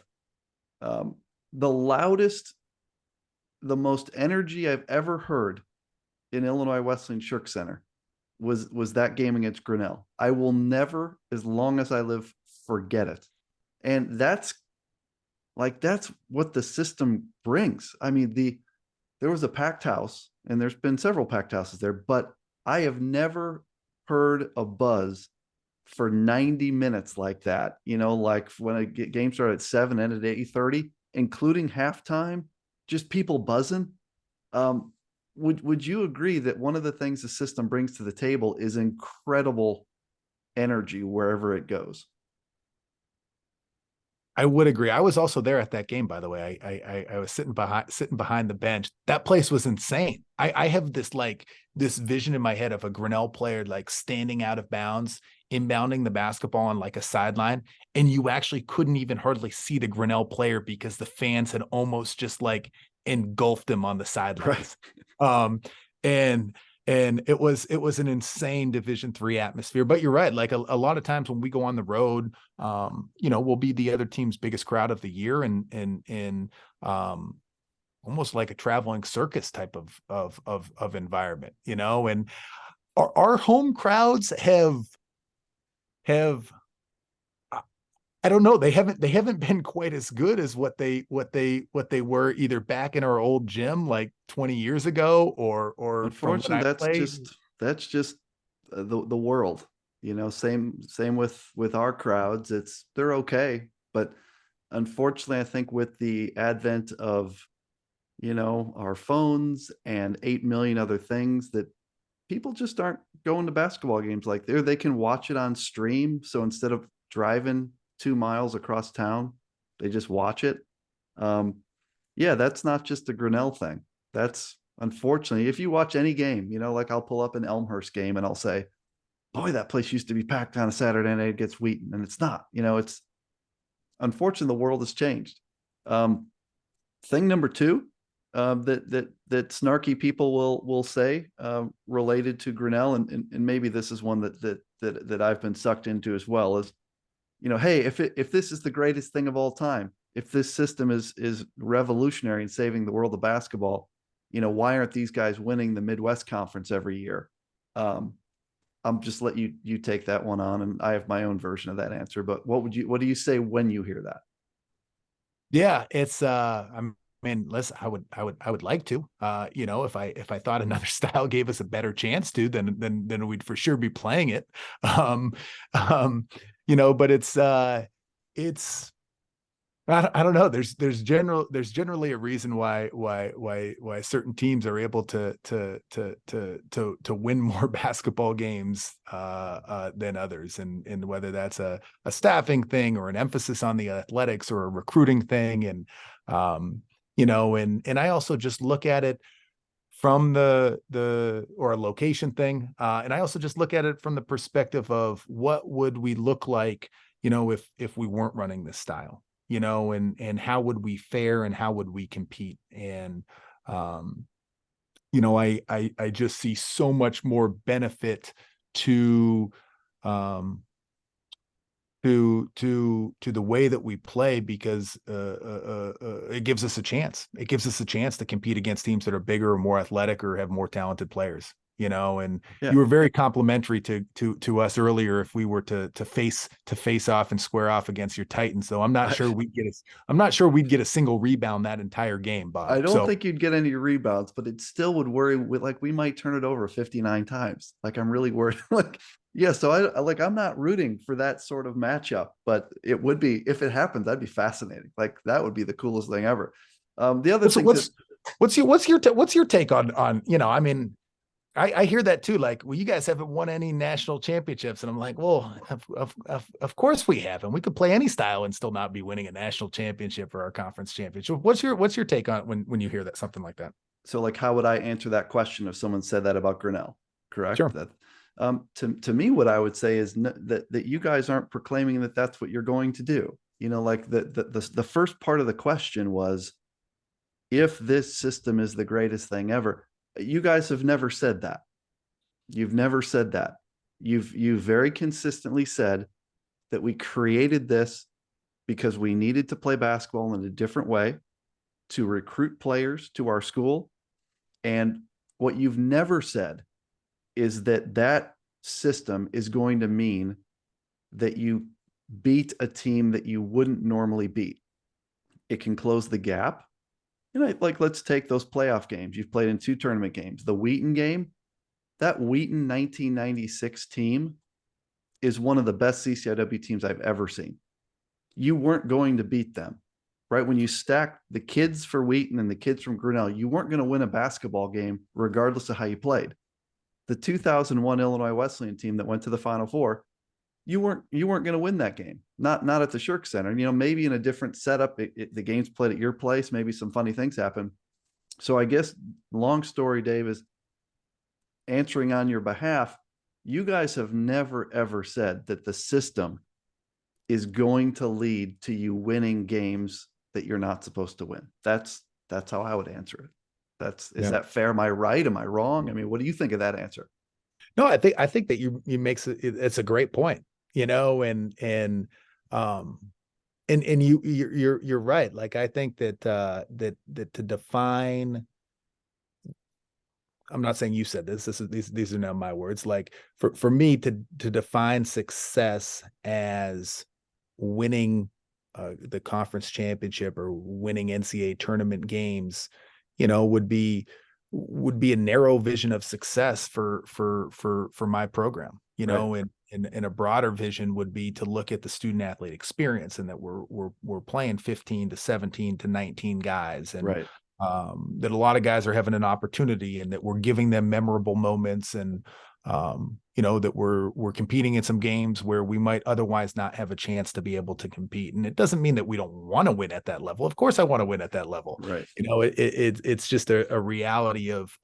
S1: loudest, the most energy I've ever heard in Illinois Wesleyan Shirk Center was that game against Grinnell. I will never, as long as I live, forget it. And that's what the system brings. I mean, there was a packed house, and there's been several packed houses there, but I have never heard a buzz for 90 minutes like that. Like when a game started at 7, ended at 8:30, including halftime, just people buzzing. Would you agree that one of the things the system brings to the table is incredible energy wherever it goes?
S2: I would agree. I was also there at that game, by the way. I was sitting behind the bench. That place was insane. I have this vision in my head of a Grinnell player like standing out of bounds, inbounding the basketball on like a sideline, and you actually couldn't even hardly see the Grinnell player because the fans had almost just like engulfed him on the sidelines. Right. And it was an insane Division III atmosphere. But you're right. Like a lot of times when we go on the road, we'll be the other team's biggest crowd of the year, and almost like a traveling circus type of environment, and our home crowds have I don't know. They haven't been quite as good as what they were either back in our old gym like 20 years ago or from when
S1: Unfortunately,
S2: I played.
S1: that's just the world. Same with our crowds. They're okay, but unfortunately, I think with the advent of our phones and 8 million other things, that people just aren't going to basketball games like they can watch it on stream. So instead of driving 2 miles across town, they just watch it. Yeah, that's not just a Grinnell thing. That's unfortunately, if you watch any game, like I'll pull up an Elmhurst game and I'll say, boy, that place used to be packed on a Saturday night against Wheaton. And it's not, it's unfortunately the world has changed. Thing number two, that snarky people will say, related to Grinnell, and maybe this is one that I've been sucked into as well, is, hey, if this is the greatest thing of all time, if this system is revolutionary in saving the world of basketball, why aren't these guys winning the Midwest Conference every year? I'm just let you take that one on, and I have my own version of that answer. But what do you say when you hear that?
S2: Yeah, it's I mean, listen, I would like to, if I thought another style gave us a better chance to, then we'd for sure be playing it. But it's I don't know. There's generally a reason why certain teams are able to win more basketball games than others, and whether that's a staffing thing or an emphasis on the athletics or a recruiting thing, and and I also just look at it from or a location thing, and I also just look at it from the perspective of what would we look like, if we weren't running this style. And how would we fare and how would we compete? And, I just see so much more benefit to, to the way that we play, because it gives us a chance. It gives us a chance to compete against teams that are bigger or more athletic or have more talented players. And
S1: Yeah.
S2: you were very complimentary to us earlier if we were to face off and square off against your Titans. Though I'm not sure we'd get a single rebound that entire game, Bob.
S1: I don't
S2: So
S1: think you'd get any rebounds, but it still would worry with like we might turn it over 59 times. Like I'm really worried. Like, yeah, so I'm not rooting for that sort of matchup, but it would be if it happens, that'd be fascinating. Like that would be the coolest thing ever. The other thing
S2: what's your take on I mean, I hear that too. Like, well, you guys haven't won any national championships, and I'm like, well, of course we haven't. We could play any style and still not be winning a national championship or our conference championship. What's your take on when you hear that, something like that?
S1: so like how would I answer that question if someone said that about Grinnell? Correct.
S2: Sure.
S1: That to me, what I would say is that you guys aren't proclaiming that that's what you're going to do. Like the first part of the question was if this system is the greatest thing ever. You guys have never said that. You've never said that. You've very consistently said that we created this because we needed to play basketball in a different way to recruit players to our school. And what you've never said is that system is going to mean that you beat a team that you wouldn't normally beat. It can close the gap. Like let's take those playoff games. You've played in 2 tournament games. The Wheaton game, that Wheaton 1996 team is one of the best CCIW teams I've ever seen. You weren't going to beat them, right? When you stack the kids for Wheaton and the kids from Grinnell, you weren't going to win a basketball game regardless of how you played. The 2001 Illinois Wesleyan team that went to the Final Four, you weren't going to win that game. Not at the Shirk Center. Maybe in a different setup, the game's played at your place. Maybe some funny things happen. So I guess long story, Dave, is answering on your behalf. You guys have never ever said that the system is going to lead to you winning games that you're not supposed to win. That's how I would answer it. Is that fair? Am I right? Am I wrong? I mean, what do you think of that answer?
S2: No, I think that you makes it's a great point, and you're right. Like, I think that that to define, I'm not saying you said this. These are now my words. Like, for me to define success as winning the conference championship or winning NCAA tournament games, would be a narrow vision of success for my program.
S1: Right.
S2: And a broader vision would be to look at the student athlete experience, and that we're playing 15 to 17 to 19 guys, and
S1: Right.
S2: That a lot of guys are having an opportunity, and that we're giving them memorable moments, and that we're competing in some games where we might otherwise not have a chance to be able to compete. And it doesn't mean that we don't want to win at that level. Of course I want to win at that level.
S1: Right.
S2: It's just a reality of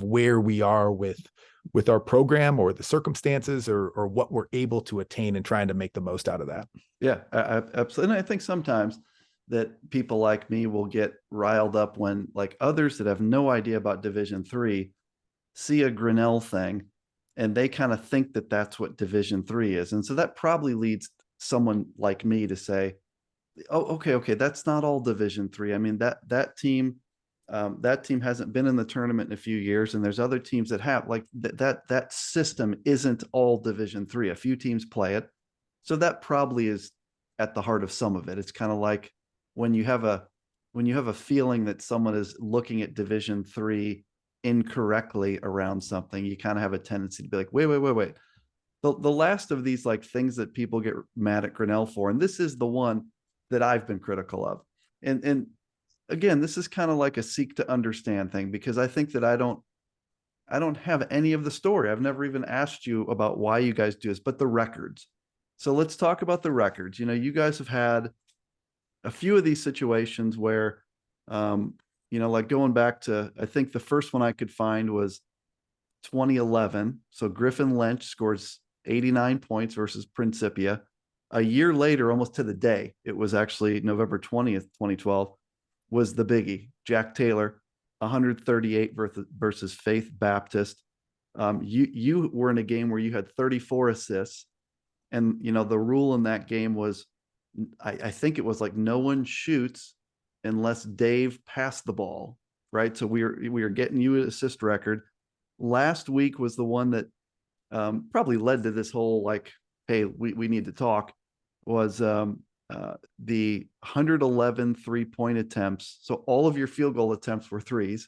S2: where we are with our program, or the circumstances, or what we're able to attain, and trying to make the most out of that.
S1: Yeah, absolutely. And I think sometimes that people like me will get riled up when like others that have no idea about Division III see a Grinnell thing and they kind of think that that's what Division III is. And so that probably leads someone like me to say, oh, okay, that's not all Division III. I mean, that team hasn't been in the tournament in a few years, and there's other teams that have. Like that system isn't all Division III. A few teams play it, so that probably is at the heart of some of it. It's kind of like when you have a feeling that someone is looking at Division III incorrectly around something, you kind of have a tendency to be like, wait. The last of these like things that people get mad at Grinnell for, and this is the one that I've been critical of. And again, this is kind of like a seek to understand thing, because I think that I don't have any of the story. I've never even asked you about why you guys do this, but the records. So let's talk about the records. You guys have had a few of these situations where, like going back to, I think the first one I could find was 2011. So Griffin Lynch scores 89 points versus Principia. A year later, almost to the day, it was actually November 20th, 2012, was the biggie. Jack Taylor, 138 versus Faith Baptist. You were in a game where you had 34 assists. And, the rule in that game was, I think it was like no one shoots unless Dave passed the ball, right? So we are getting you an assist record. Last week was the one that probably led to this whole like, hey, we need to talk, was the 111 3-point attempts. So all of your field goal attempts were threes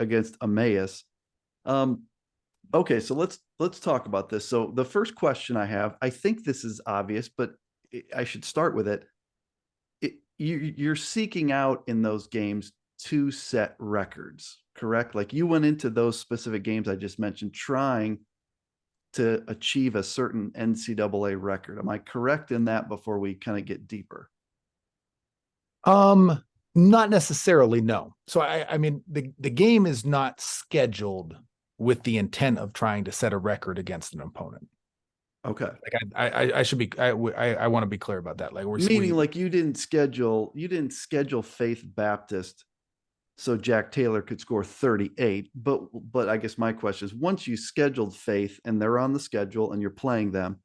S1: against Emmaus. Okay, so let's talk about this. So the first question I have, I think this is obvious, but I should start with it. You're seeking out in those games to set records, correct? Like you went into those specific games I just mentioned trying to achieve a certain NCAA record. Am I correct in that before we kind of get deeper?
S2: Not necessarily, no. So I mean, the game is not scheduled with the intent of trying to set a record against an opponent.
S1: Okay.
S2: Like I should be, I want to be clear about that. Like
S1: Meaning like you didn't schedule Faith Baptist so Jack Taylor could score 38. But I guess my question is, once you scheduled Faith and they're on the schedule and you're playing them,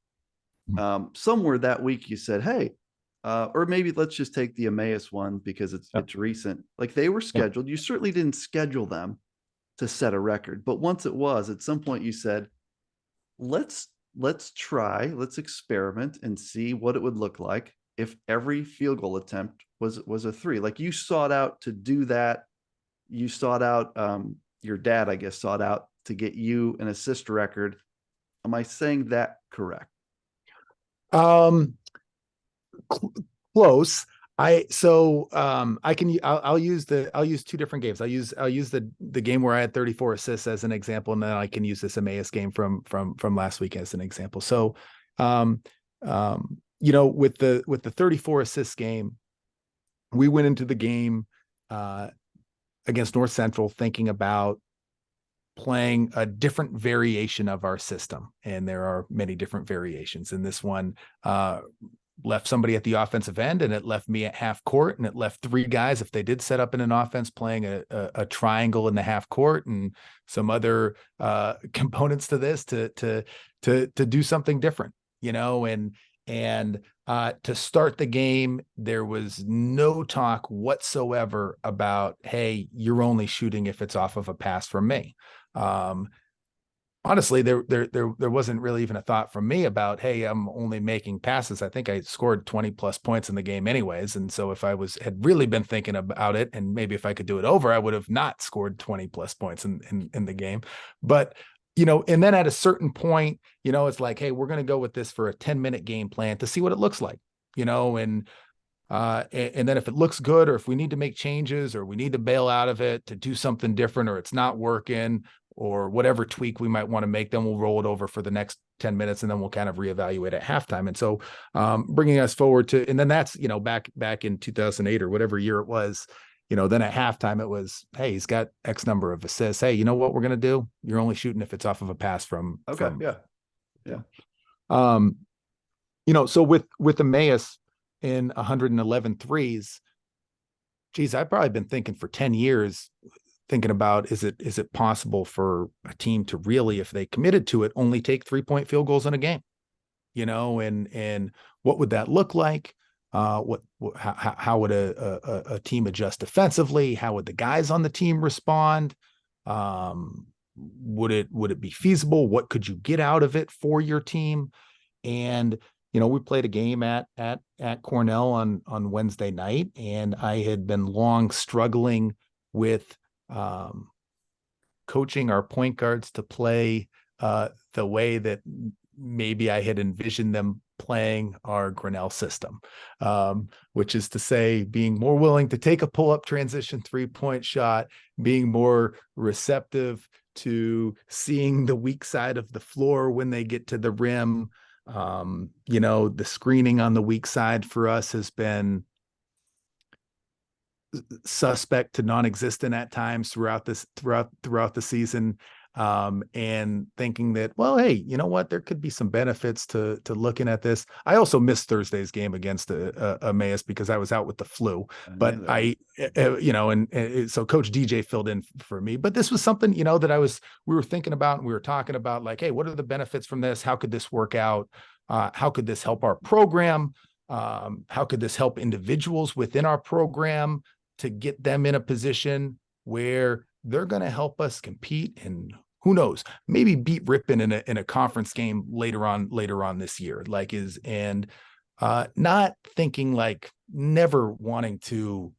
S1: somewhere that week you said, hey, or maybe let's just take the Emmaus one because it's recent. Like they were scheduled. You certainly didn't schedule them to set a record, but once it was, at some point you said, let's experiment and see what it would look like if every field goal attempt was a three. Like you sought out to do that. You sought out, your dad, I guess, sought out to get you an assist record. Am I saying that correct?
S2: Close. I'll use two different games. I'll use the game where I had 34 assists as an example, and then I can use this Emmaus game from last week as an example. So, with the 34 assist game, we went into the game against North Central thinking about playing a different variation of our system, and there are many different variations. In this one, left somebody at the offensive end, and it left me at half court, and it left three guys, if they did set up in an offense, playing a triangle in the half court, and some other components to this to do something different, and to start the game, there was no talk whatsoever about, hey, you're only shooting if it's off of a pass from me. Honestly, there wasn't really even a thought from me about, hey, I'm only making passes. I think I scored 20 plus points in the game anyways. And so if I had really been thinking about it, and maybe if I could do it over, I would have not scored 20 plus points in the game. But, and then at a certain point, it's like, hey, we're going to go with this for a 10-minute game plan to see what it looks like, and then if it looks good, or if we need to make changes, or we need to bail out of it to do something different, or it's not working, or whatever tweak we might want to make, then we'll roll it over for the next 10 minutes, and then we'll kind of reevaluate at halftime. And so bringing us forward to, and then that's, back in 2008 or whatever year it was, then at halftime it was, hey, he's got X number of assists. Hey, you know what we're going to do? You're only shooting if it's off of a pass from.
S1: Okay.
S2: Yeah. So with Emmaus in 111 threes, geez, I've probably been thinking for 10 years, thinking about, is it possible for a team to really, if they committed to it, only take 3-point field goals in a game, and what would that look like? How would a team adjust defensively? How would the guys on the team respond? Would it be feasible? What could you get out of it for your team? And we played a game at Cornell on Wednesday night, and I had been long struggling with coaching our point guards to play the way that maybe I had envisioned them playing our Grinnell system, which is to say, being more willing to take a pull-up transition 3-point shot, being more receptive to seeing the weak side of the floor when they get to the rim. The screening on the weak side for us has been suspect to non-existent at times throughout the season, and thinking that, well, hey, you know what, there could be some benefits to looking at this. I also missed Thursday's game against Emmaus because I was out with the flu, but so Coach DJ filled in for me. But this was something, that we were thinking about, and we were talking about, like, hey, what are the benefits from this? How could this work out? How could this help our program? How could this help individuals within our program to get them in a position where they're going to help us compete and who knows, maybe beat Ripon in a conference game later on this year, not thinking like never wanting to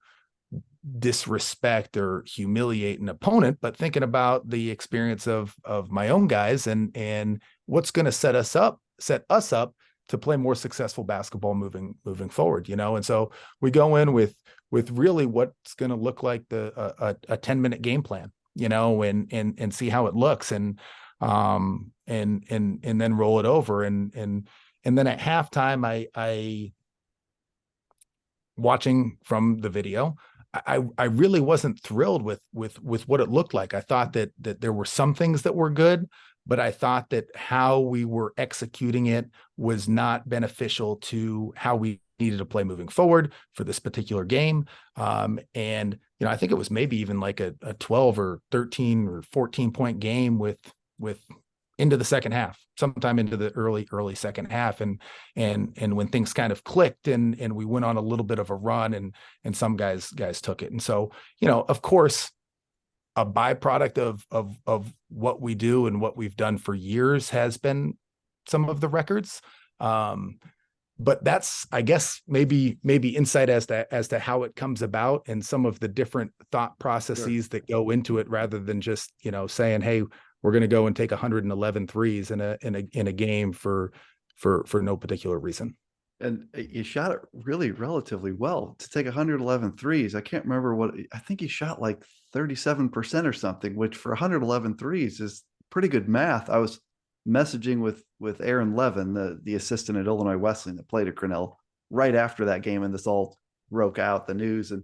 S2: disrespect or humiliate an opponent, but thinking about the experience of my own guys and what's going to set us up to play more successful basketball moving forward, And so we go in with really what's going to look like a 10-minute game plan, and see how it looks and then roll it over. And then at halftime, I watching from the video, I really wasn't thrilled with what it looked like. I thought that there were some things that were good, but I thought that how we were executing it was not beneficial to how we needed to play moving forward for this particular game. And I think it was maybe even like a 12 or 13 or 14 point game with into the second half, sometime into the early second half. And when things kind of clicked and we went on a little bit of a run and some guys took it. And so, of course, a byproduct of what we do and what we've done for years has been some of the records. But that's, I guess, maybe insight as to how it comes about and some of the different thought processes that go into it, rather than just, saying, hey, we're going to go and take 111 threes in a game for no particular reason.
S1: And you shot it really relatively well to take 111 threes. I can't remember I think he shot like 37% or something, which for 111 threes is pretty good math. I was messaging with Aaron Levin, the assistant at Illinois Wesleyan that played at Grinnell, right after that game, and this all broke out, the news. And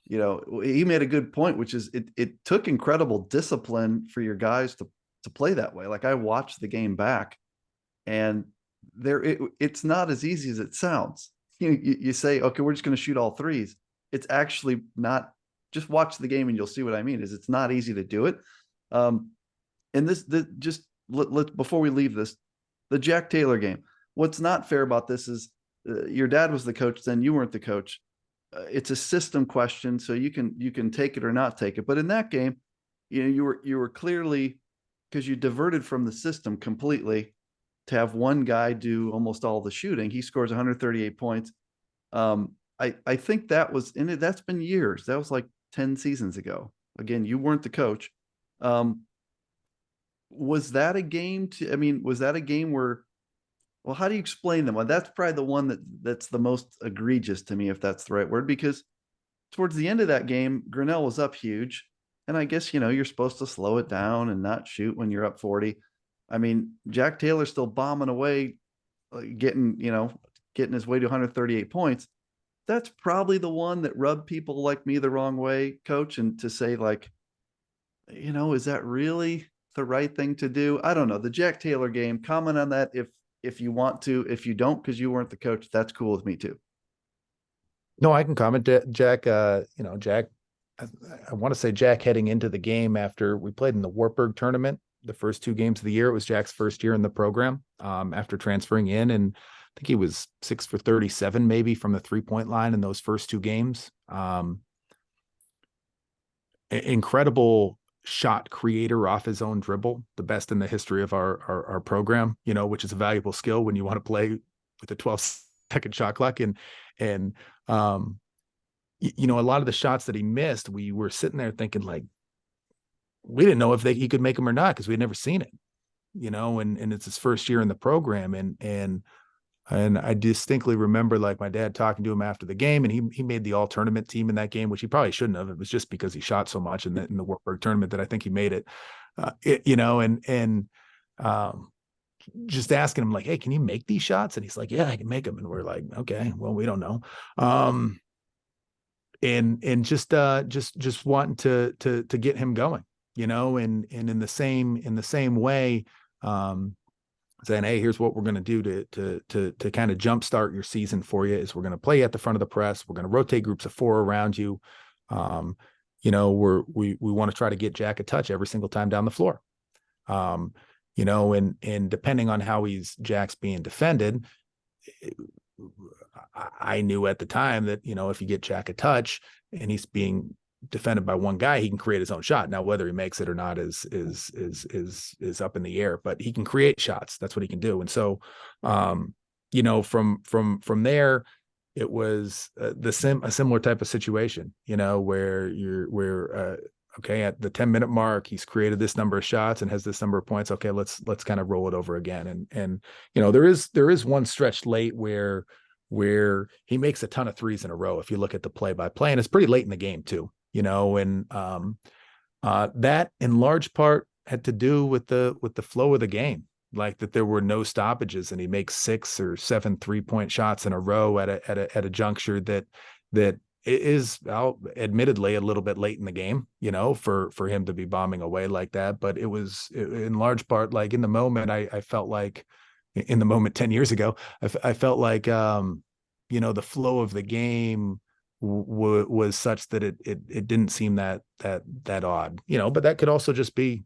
S1: he made a good point, which is it took incredible discipline for your guys to play that way. Like, I watched the game back, and it's not as easy as it sounds. You say, okay, we're just going to shoot all threes. It's actually not. Just watch the game and you'll see what I mean. It's not easy to do it. And before we leave this, the Jack Taylor game. What's not fair about this is your dad was the coach then, you weren't the coach. It's a system question, so you can take it or not take it. But in that game, you were clearly, because you diverted from the system completely to have one guy do almost all the shooting. He scores 138 points. I think that's been years. That was like 10 seasons ago. Again, you weren't the coach. Was that a game where, well, how do you explain them? Well, that's probably the one that's the most egregious to me, if that's the right word, because towards the end of that game, Grinnell was up huge. And I guess, you're supposed to slow it down and not shoot when you're up 40. I mean, Jack Taylor's still bombing away, getting his way to 138 points. That's probably the one that rubbed people like me the wrong way, Coach. And to say, like, is that really the right thing to do? I don't know. The Jack Taylor game, comment on that if you want to. If you don't, because you weren't the coach, that's cool with me too.
S2: No, I can comment, Jack. Jack, I want to say Jack heading into the game after we played in the Wartburg tournament, the first two games of the year. It was Jack's first year in the program after transferring in, and I think he was 6 for 37 maybe from the 3-point line in those first two games. Incredible shot creator off his own dribble, the best in the history of our program, which is a valuable skill when you want to play with a 12-second shot clock. And a lot of the shots that he missed, we were sitting there thinking, like, we didn't know if he could make them or not, because we had never seen it, and it's his first year in the program. And I distinctly remember, like, my dad talking to him after the game, and he made the all tournament team in that game, which he probably shouldn't have. It was just because he shot so much in the Wartburg tournament that I think he made it, just asking him, like, hey, can you make these shots? And he's like, yeah, I can make them. And we're like, okay, well, we don't know. And just wanting to get him going, and in the same way, saying, hey, here's what we're going to do to kind of jumpstart your season for you is we're going to play at the front of the press. We're going to rotate groups of 4 around you. We want to try to get Jack a touch every single time down the floor. and depending on how Jack's being defended, I knew at the time that, if you get Jack a touch and he's being defended by one guy, he can create his own shot. Now, whether he makes it or not is up in the air, but he can create shots. That's what he can do. And so, from there, it was a similar type of situation, where okay, at the 10-minute mark, he's created this number of shots and has this number of points. Okay, let's kind of roll it over again. And there is one stretch late where he makes a ton of threes in a row. If you look at the play-by-play, and it's pretty late in the game too, and that in large part had to do with the flow of the game, like that there were no stoppages, and he makes 6 or 7 3-point shots in a row at a juncture that is admittedly a little bit late in the game, for him to be bombing away like that. But it was in large part, like in the moment, I felt like in the moment 10 years ago, I felt like, the flow of the game was such that it didn't seem that odd, but that could also just be,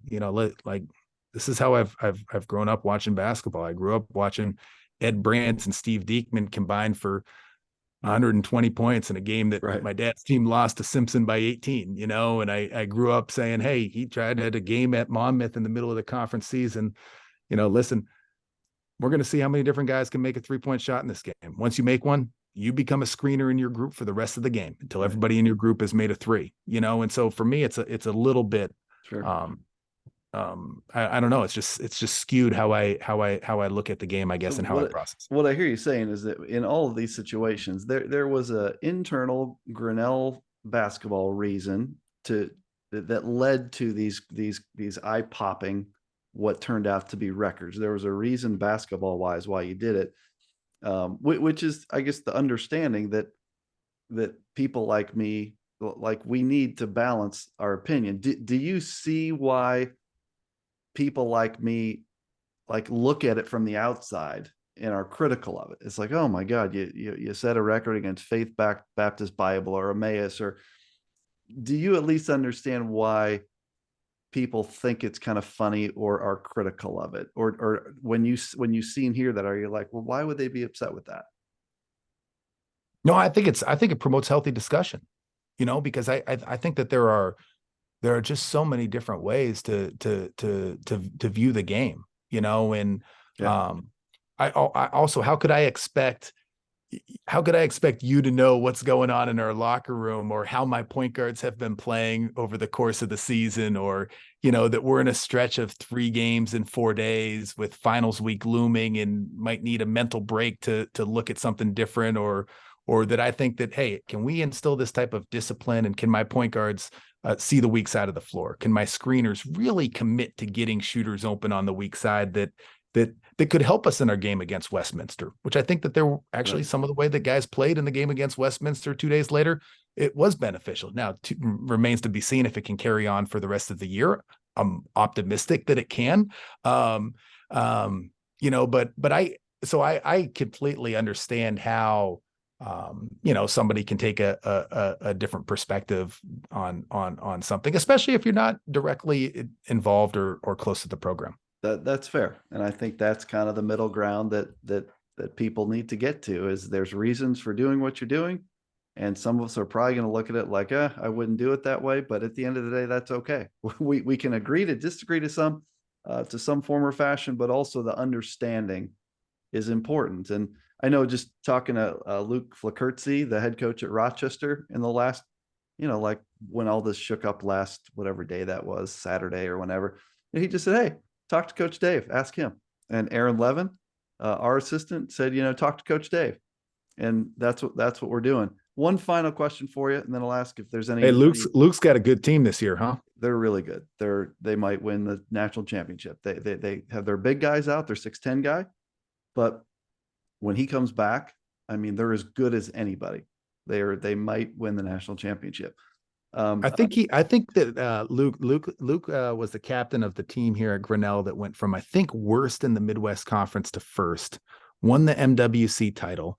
S2: like, this is how I've grown up watching basketball. I grew up watching Ed Brandt and Steve Diekman combined for 120 points in a game that my dad's team lost to Simpson by 18, and I grew up saying, hey, he had a game at Monmouth in the middle of the conference season. Listen, we're going to see how many different guys can make a 3-point shot in this game. Once you make one, you become a screener in your group for the rest of the game until everybody in your group has made a 3, and so for me, it's a little bit,
S1: sure.
S2: I don't know. It's just skewed how I look at the game, I guess, and how I process.
S1: What I hear you saying is that in all of these situations, there was a internal Grinnell basketball reason that led to these eye popping, what turned out to be records. There was a reason basketball wise why you did it, which is, I guess, the understanding that people like me, like, we need to balance our opinion. Do you see why people like me, like, look at it from the outside and are critical of it? It's like, oh my God, you set a record against Faith Baptist Bible or Emmaus, or do you at least understand why people think it's kind of funny or are critical of it? Or when you see and hear that, are you like, well, why would they be upset with that?
S2: No, I think it promotes healthy discussion, because I think that there are just so many different ways to view the game, and I also, how could I expect you to know what's going on in our locker room, or how my point guards have been playing over the course of the season, or, that we're in a stretch of 3 games in 4 days with finals week looming and might need a mental break to look at something different, or that I think that, hey, can we instill this type of discipline, and can my point guards see the weak side of the floor? Can my screeners really commit to getting shooters open on the weak side that could help us in our game against Westminster, which I think that there were actually some of the way that guys played in the game against Westminster 2 days later, it was beneficial. Now, remains to be seen if it can carry on for the rest of the year. I'm optimistic that it can, but I completely understand how, somebody can take a different perspective on something, especially if you're not directly involved or close to the program.
S1: That's fair. And I think that's kind of the middle ground that people need to get to, is there's reasons for doing what you're doing. And some of us are probably going to look at it like, I wouldn't do it that way. But at the end of the day, that's okay. We can agree to disagree to some form or fashion, but also the understanding is important. And I know, just talking to Luke Flakertzy, the head coach at Rochester, in the last, like when all this shook up last, whatever day that was, Saturday or whenever, and he just said, hey, talk to Coach Dave, ask him. And Aaron Levin, our assistant, said, talk to Coach Dave. And that's what we're doing. One final question for you, and then I'll ask if there's any.
S2: Hey, Luke's got a good team this year, huh?
S1: They're really good. They might win the national championship. They have their big guys out, their 6'10" guy, but when he comes back, I mean, they're as good as anybody. They might win the national championship.
S2: I think that Luke was the captain of the team here at Grinnell that went from, I think, worst in the Midwest Conference to first, won the MWC title.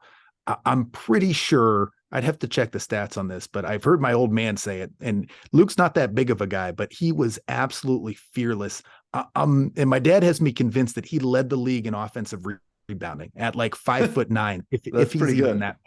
S2: I'm pretty sure, I'd have to check the stats on this, but I've heard my old man say it. And Luke's not that big of a guy, but he was absolutely fearless And my dad has me convinced that he led the league in offensive rebounding at like 5'9", if
S1: That's
S2: he's
S1: pretty
S2: even
S1: good.
S2: that,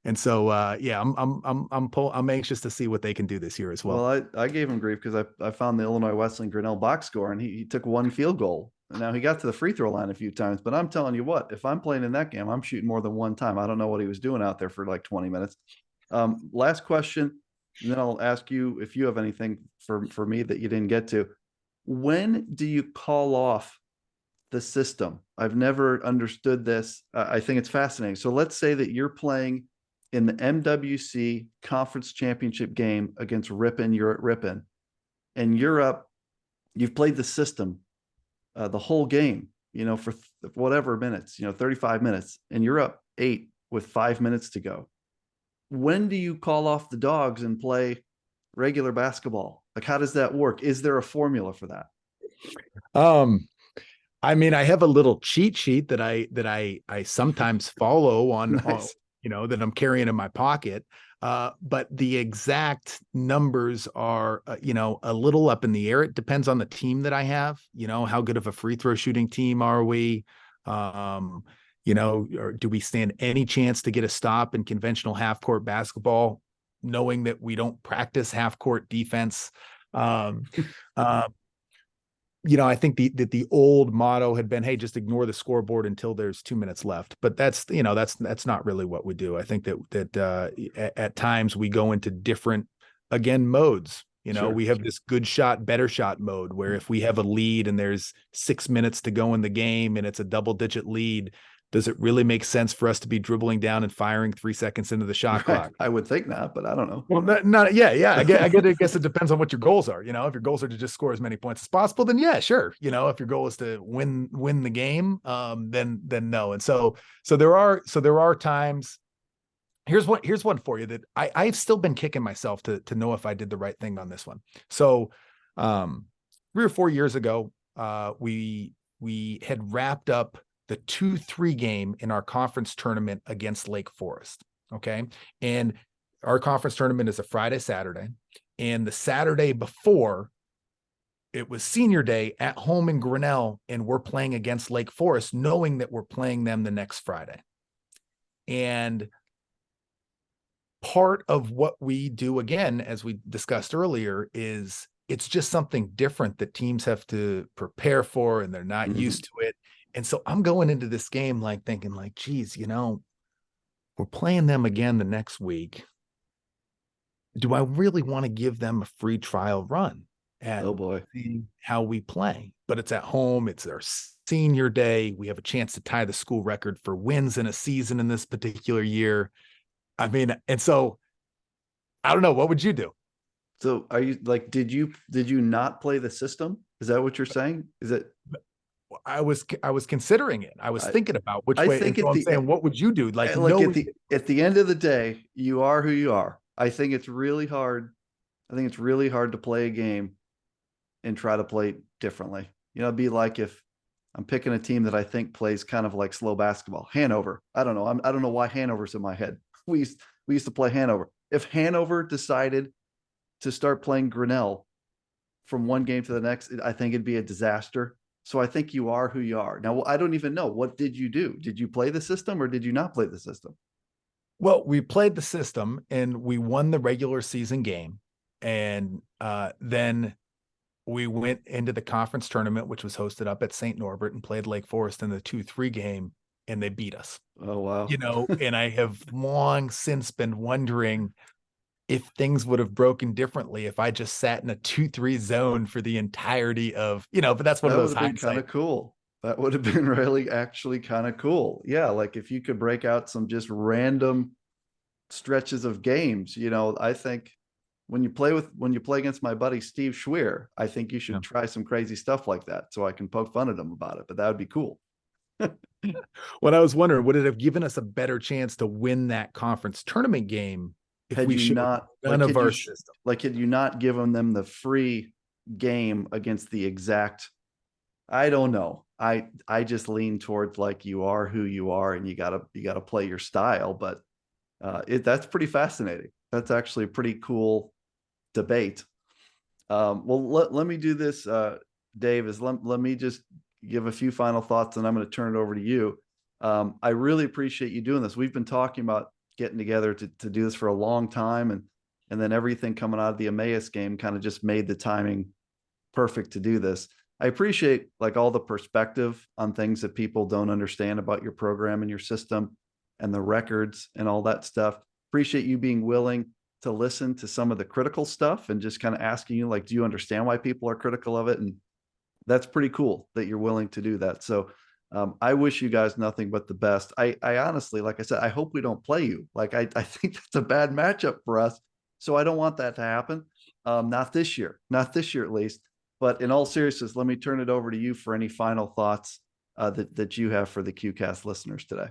S2: and so yeah, I'm anxious to see what they can do this year as well.
S1: Well, I gave him grief because I found the Illinois Wesleyan Grinnell box score, and he took one field goal. And now he got to the free throw line a few times, but I'm telling you what, if I'm playing in that game, I'm shooting more than one time. I don't know what he was doing out there for like 20 minutes. Last question, and then I'll ask you if you have anything for me that you didn't get to. When do you call off the system? I've never understood this. I think it's fascinating. So let's say that you're playing in the MWC conference championship game against Ripon. You're at Ripon and you're up. You've played the system the whole game, for whatever minutes, 35 minutes, and you're up 8 with 5 minutes to go. When do you call off the dogs and play regular basketball? Like, how does that work? Is there a formula for that?
S2: I mean, I have a little cheat sheet that I sometimes follow
S1: Nice.
S2: that I'm carrying in my pocket. But the exact numbers are, a little up in the air. It depends on the team that I have. How good of a free throw shooting team are we? Or do we stand any chance to get a stop in conventional half court basketball, knowing that we don't practice half court defense? Um, uh, I think the old motto had been, hey, just ignore the scoreboard until there's 2 minutes left. But that's not really what we do. I think that at times we go into different, again, modes.
S1: Sure.
S2: We have this good shot, better shot mode where if we have a lead and there's 6 minutes to go in the game and it's a double-digit lead, does it really make sense for us to be dribbling down and firing 3 seconds into the shot clock?
S1: I would think not, but I don't know.
S2: Well, yeah. I guess it depends on what your goals are. If your goals are to just score as many points as possible, then yeah, sure. If your goal is to win the game, then no. And so there are times. Here's one for you that I've still been kicking myself to know if I did the right thing on this one. So, 3 or 4 years ago, we had wrapped up the 2-3 game in our conference tournament against Lake Forest. Okay. And our conference tournament is a Friday, Saturday. And the Saturday before, it was senior day at home in Grinnell, and we're playing against Lake Forest, knowing that we're playing them the next Friday. And part of what we do, again, as we discussed earlier, is it's just something different that teams have to prepare for, and they're not used to it. And so I'm going into this game thinking geez, we're playing them again the next week. Do I really want to give them a free trial run at seeing how we play? But it's at home. It's their senior day. We have a chance to tie the school record for wins in a season in this particular year. I mean, and so I don't know. What would you do?
S1: So are you did you not play the system? Is that what you're saying? Is it?
S2: I was considering it. I was thinking about which way.
S1: Think
S2: so I'm saying, what would you do?
S1: at the end of the day, you are who you are. I think it's really hard. I think it's really hard to play a game and try to play differently. It'd be like if I'm picking a team that I think plays kind of like slow basketball. Hanover. I don't know. I don't know why Hanover's in my head. We used to play Hanover. If Hanover decided to start playing Grinnell from one game to the next, I think it'd be a disaster. So I think you are who you are. Now, I don't even know. What did you do? Did you play the system or did you not play the system?
S2: Well, we played the system and we won the regular season game. And then we went into the conference tournament, which was hosted up at St. Norbert, and played Lake Forest in the 2-3 game, and they beat us.
S1: Oh, wow.
S2: And I have long since been wondering if things would have broken differently if I just sat in a 2-3 zone for the entirety of, but that's one of those hindsight.
S1: Kind of cool. That would have been really actually kind of cool. Yeah. Like if you could break out some just random stretches of games, I think when you play against my buddy Steve Schweer, I think you should try some crazy stuff like that so I can poke fun at him about it, but that would be cool.
S2: When I was wondering, would it have given us a better chance to win that conference tournament game if
S1: had
S2: we
S1: you not
S2: none of our system?
S1: Had you not given them the free game against the exact, I don't know. I just lean towards you are who you are and you gotta play your style, but that's pretty fascinating. That's actually a pretty cool debate. Well, let me do this. Dave, is let me just give a few final thoughts, and I'm going to turn it over to you. I really appreciate you doing this. We've been talking about getting together to do this for a long time, and then everything coming out of the Emmaus game kind of just made the timing perfect to do this. I appreciate like all the perspective on things that people don't understand about your program and your system and the records and all that stuff. Appreciate you being willing to listen to some of the critical stuff and just kind of asking you, like, do you understand why people are critical of it? And that's pretty cool that you're willing to do that. So I wish you guys nothing but the best. I honestly, like I said, I hope we don't play you. Like, I think that's a bad matchup for us. So I don't want that to happen. Not this year at least. But in all seriousness, let me turn it over to you for any final thoughts that you have for the QCast listeners today.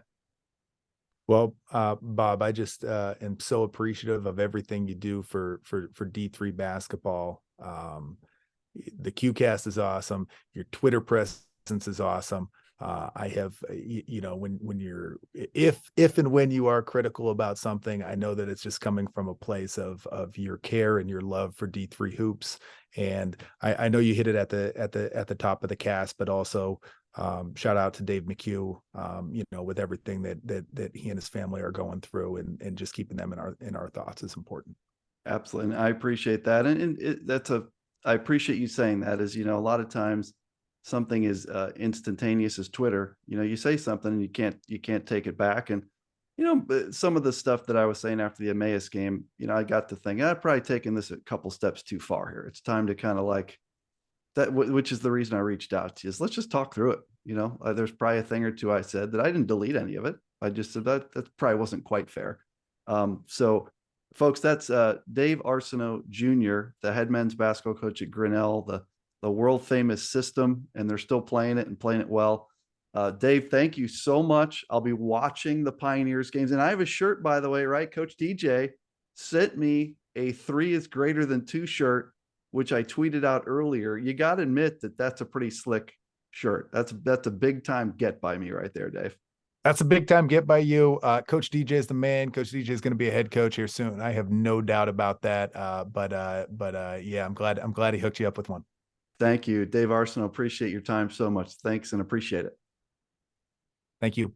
S2: Well, Bob, I just am so appreciative of everything you do for D3 basketball. The QCast is awesome. Your Twitter presence is awesome. I have, when you're, if and when you are critical about something, I know that it's just coming from a place of your care and your love for D3 hoops. And I know you hit it at the top of the cast, but also shout out to Dave McHugh, with everything that he and his family are going through, and just keeping them in our thoughts is important.
S1: Absolutely. And I appreciate that. And I appreciate you saying that. Is, a lot of times something is instantaneous as Twitter. You say something and you can't take it back. And some of the stuff that I was saying after the Emmaus game, I got to think I've probably taken this a couple steps too far here. It's time to kind of like that, which is the reason I reached out to you. Is let's just talk through it. There's probably a thing or two I said that I didn't delete any of it. I just said that probably wasn't quite fair. So folks, that's Dave Arseneault Jr., the head men's basketball coach at Grinnell, the world famous system, and they're still playing it and playing it well. Dave, thank you so much. I'll be watching the Pioneers games. And I have a shirt, by the way, right? Coach DJ sent me a 3 is greater than 2 shirt, which I tweeted out earlier. You got to admit that that's a pretty slick shirt. That's a big time get by me right there, Dave.
S2: That's a big time get by you. Coach DJ is the man. Coach DJ is going to be a head coach here soon. I have no doubt about that. But yeah, I'm glad he hooked you up with one.
S1: Thank you, Dave Arseneault. Appreciate your time so much. Thanks and appreciate it.
S2: Thank you.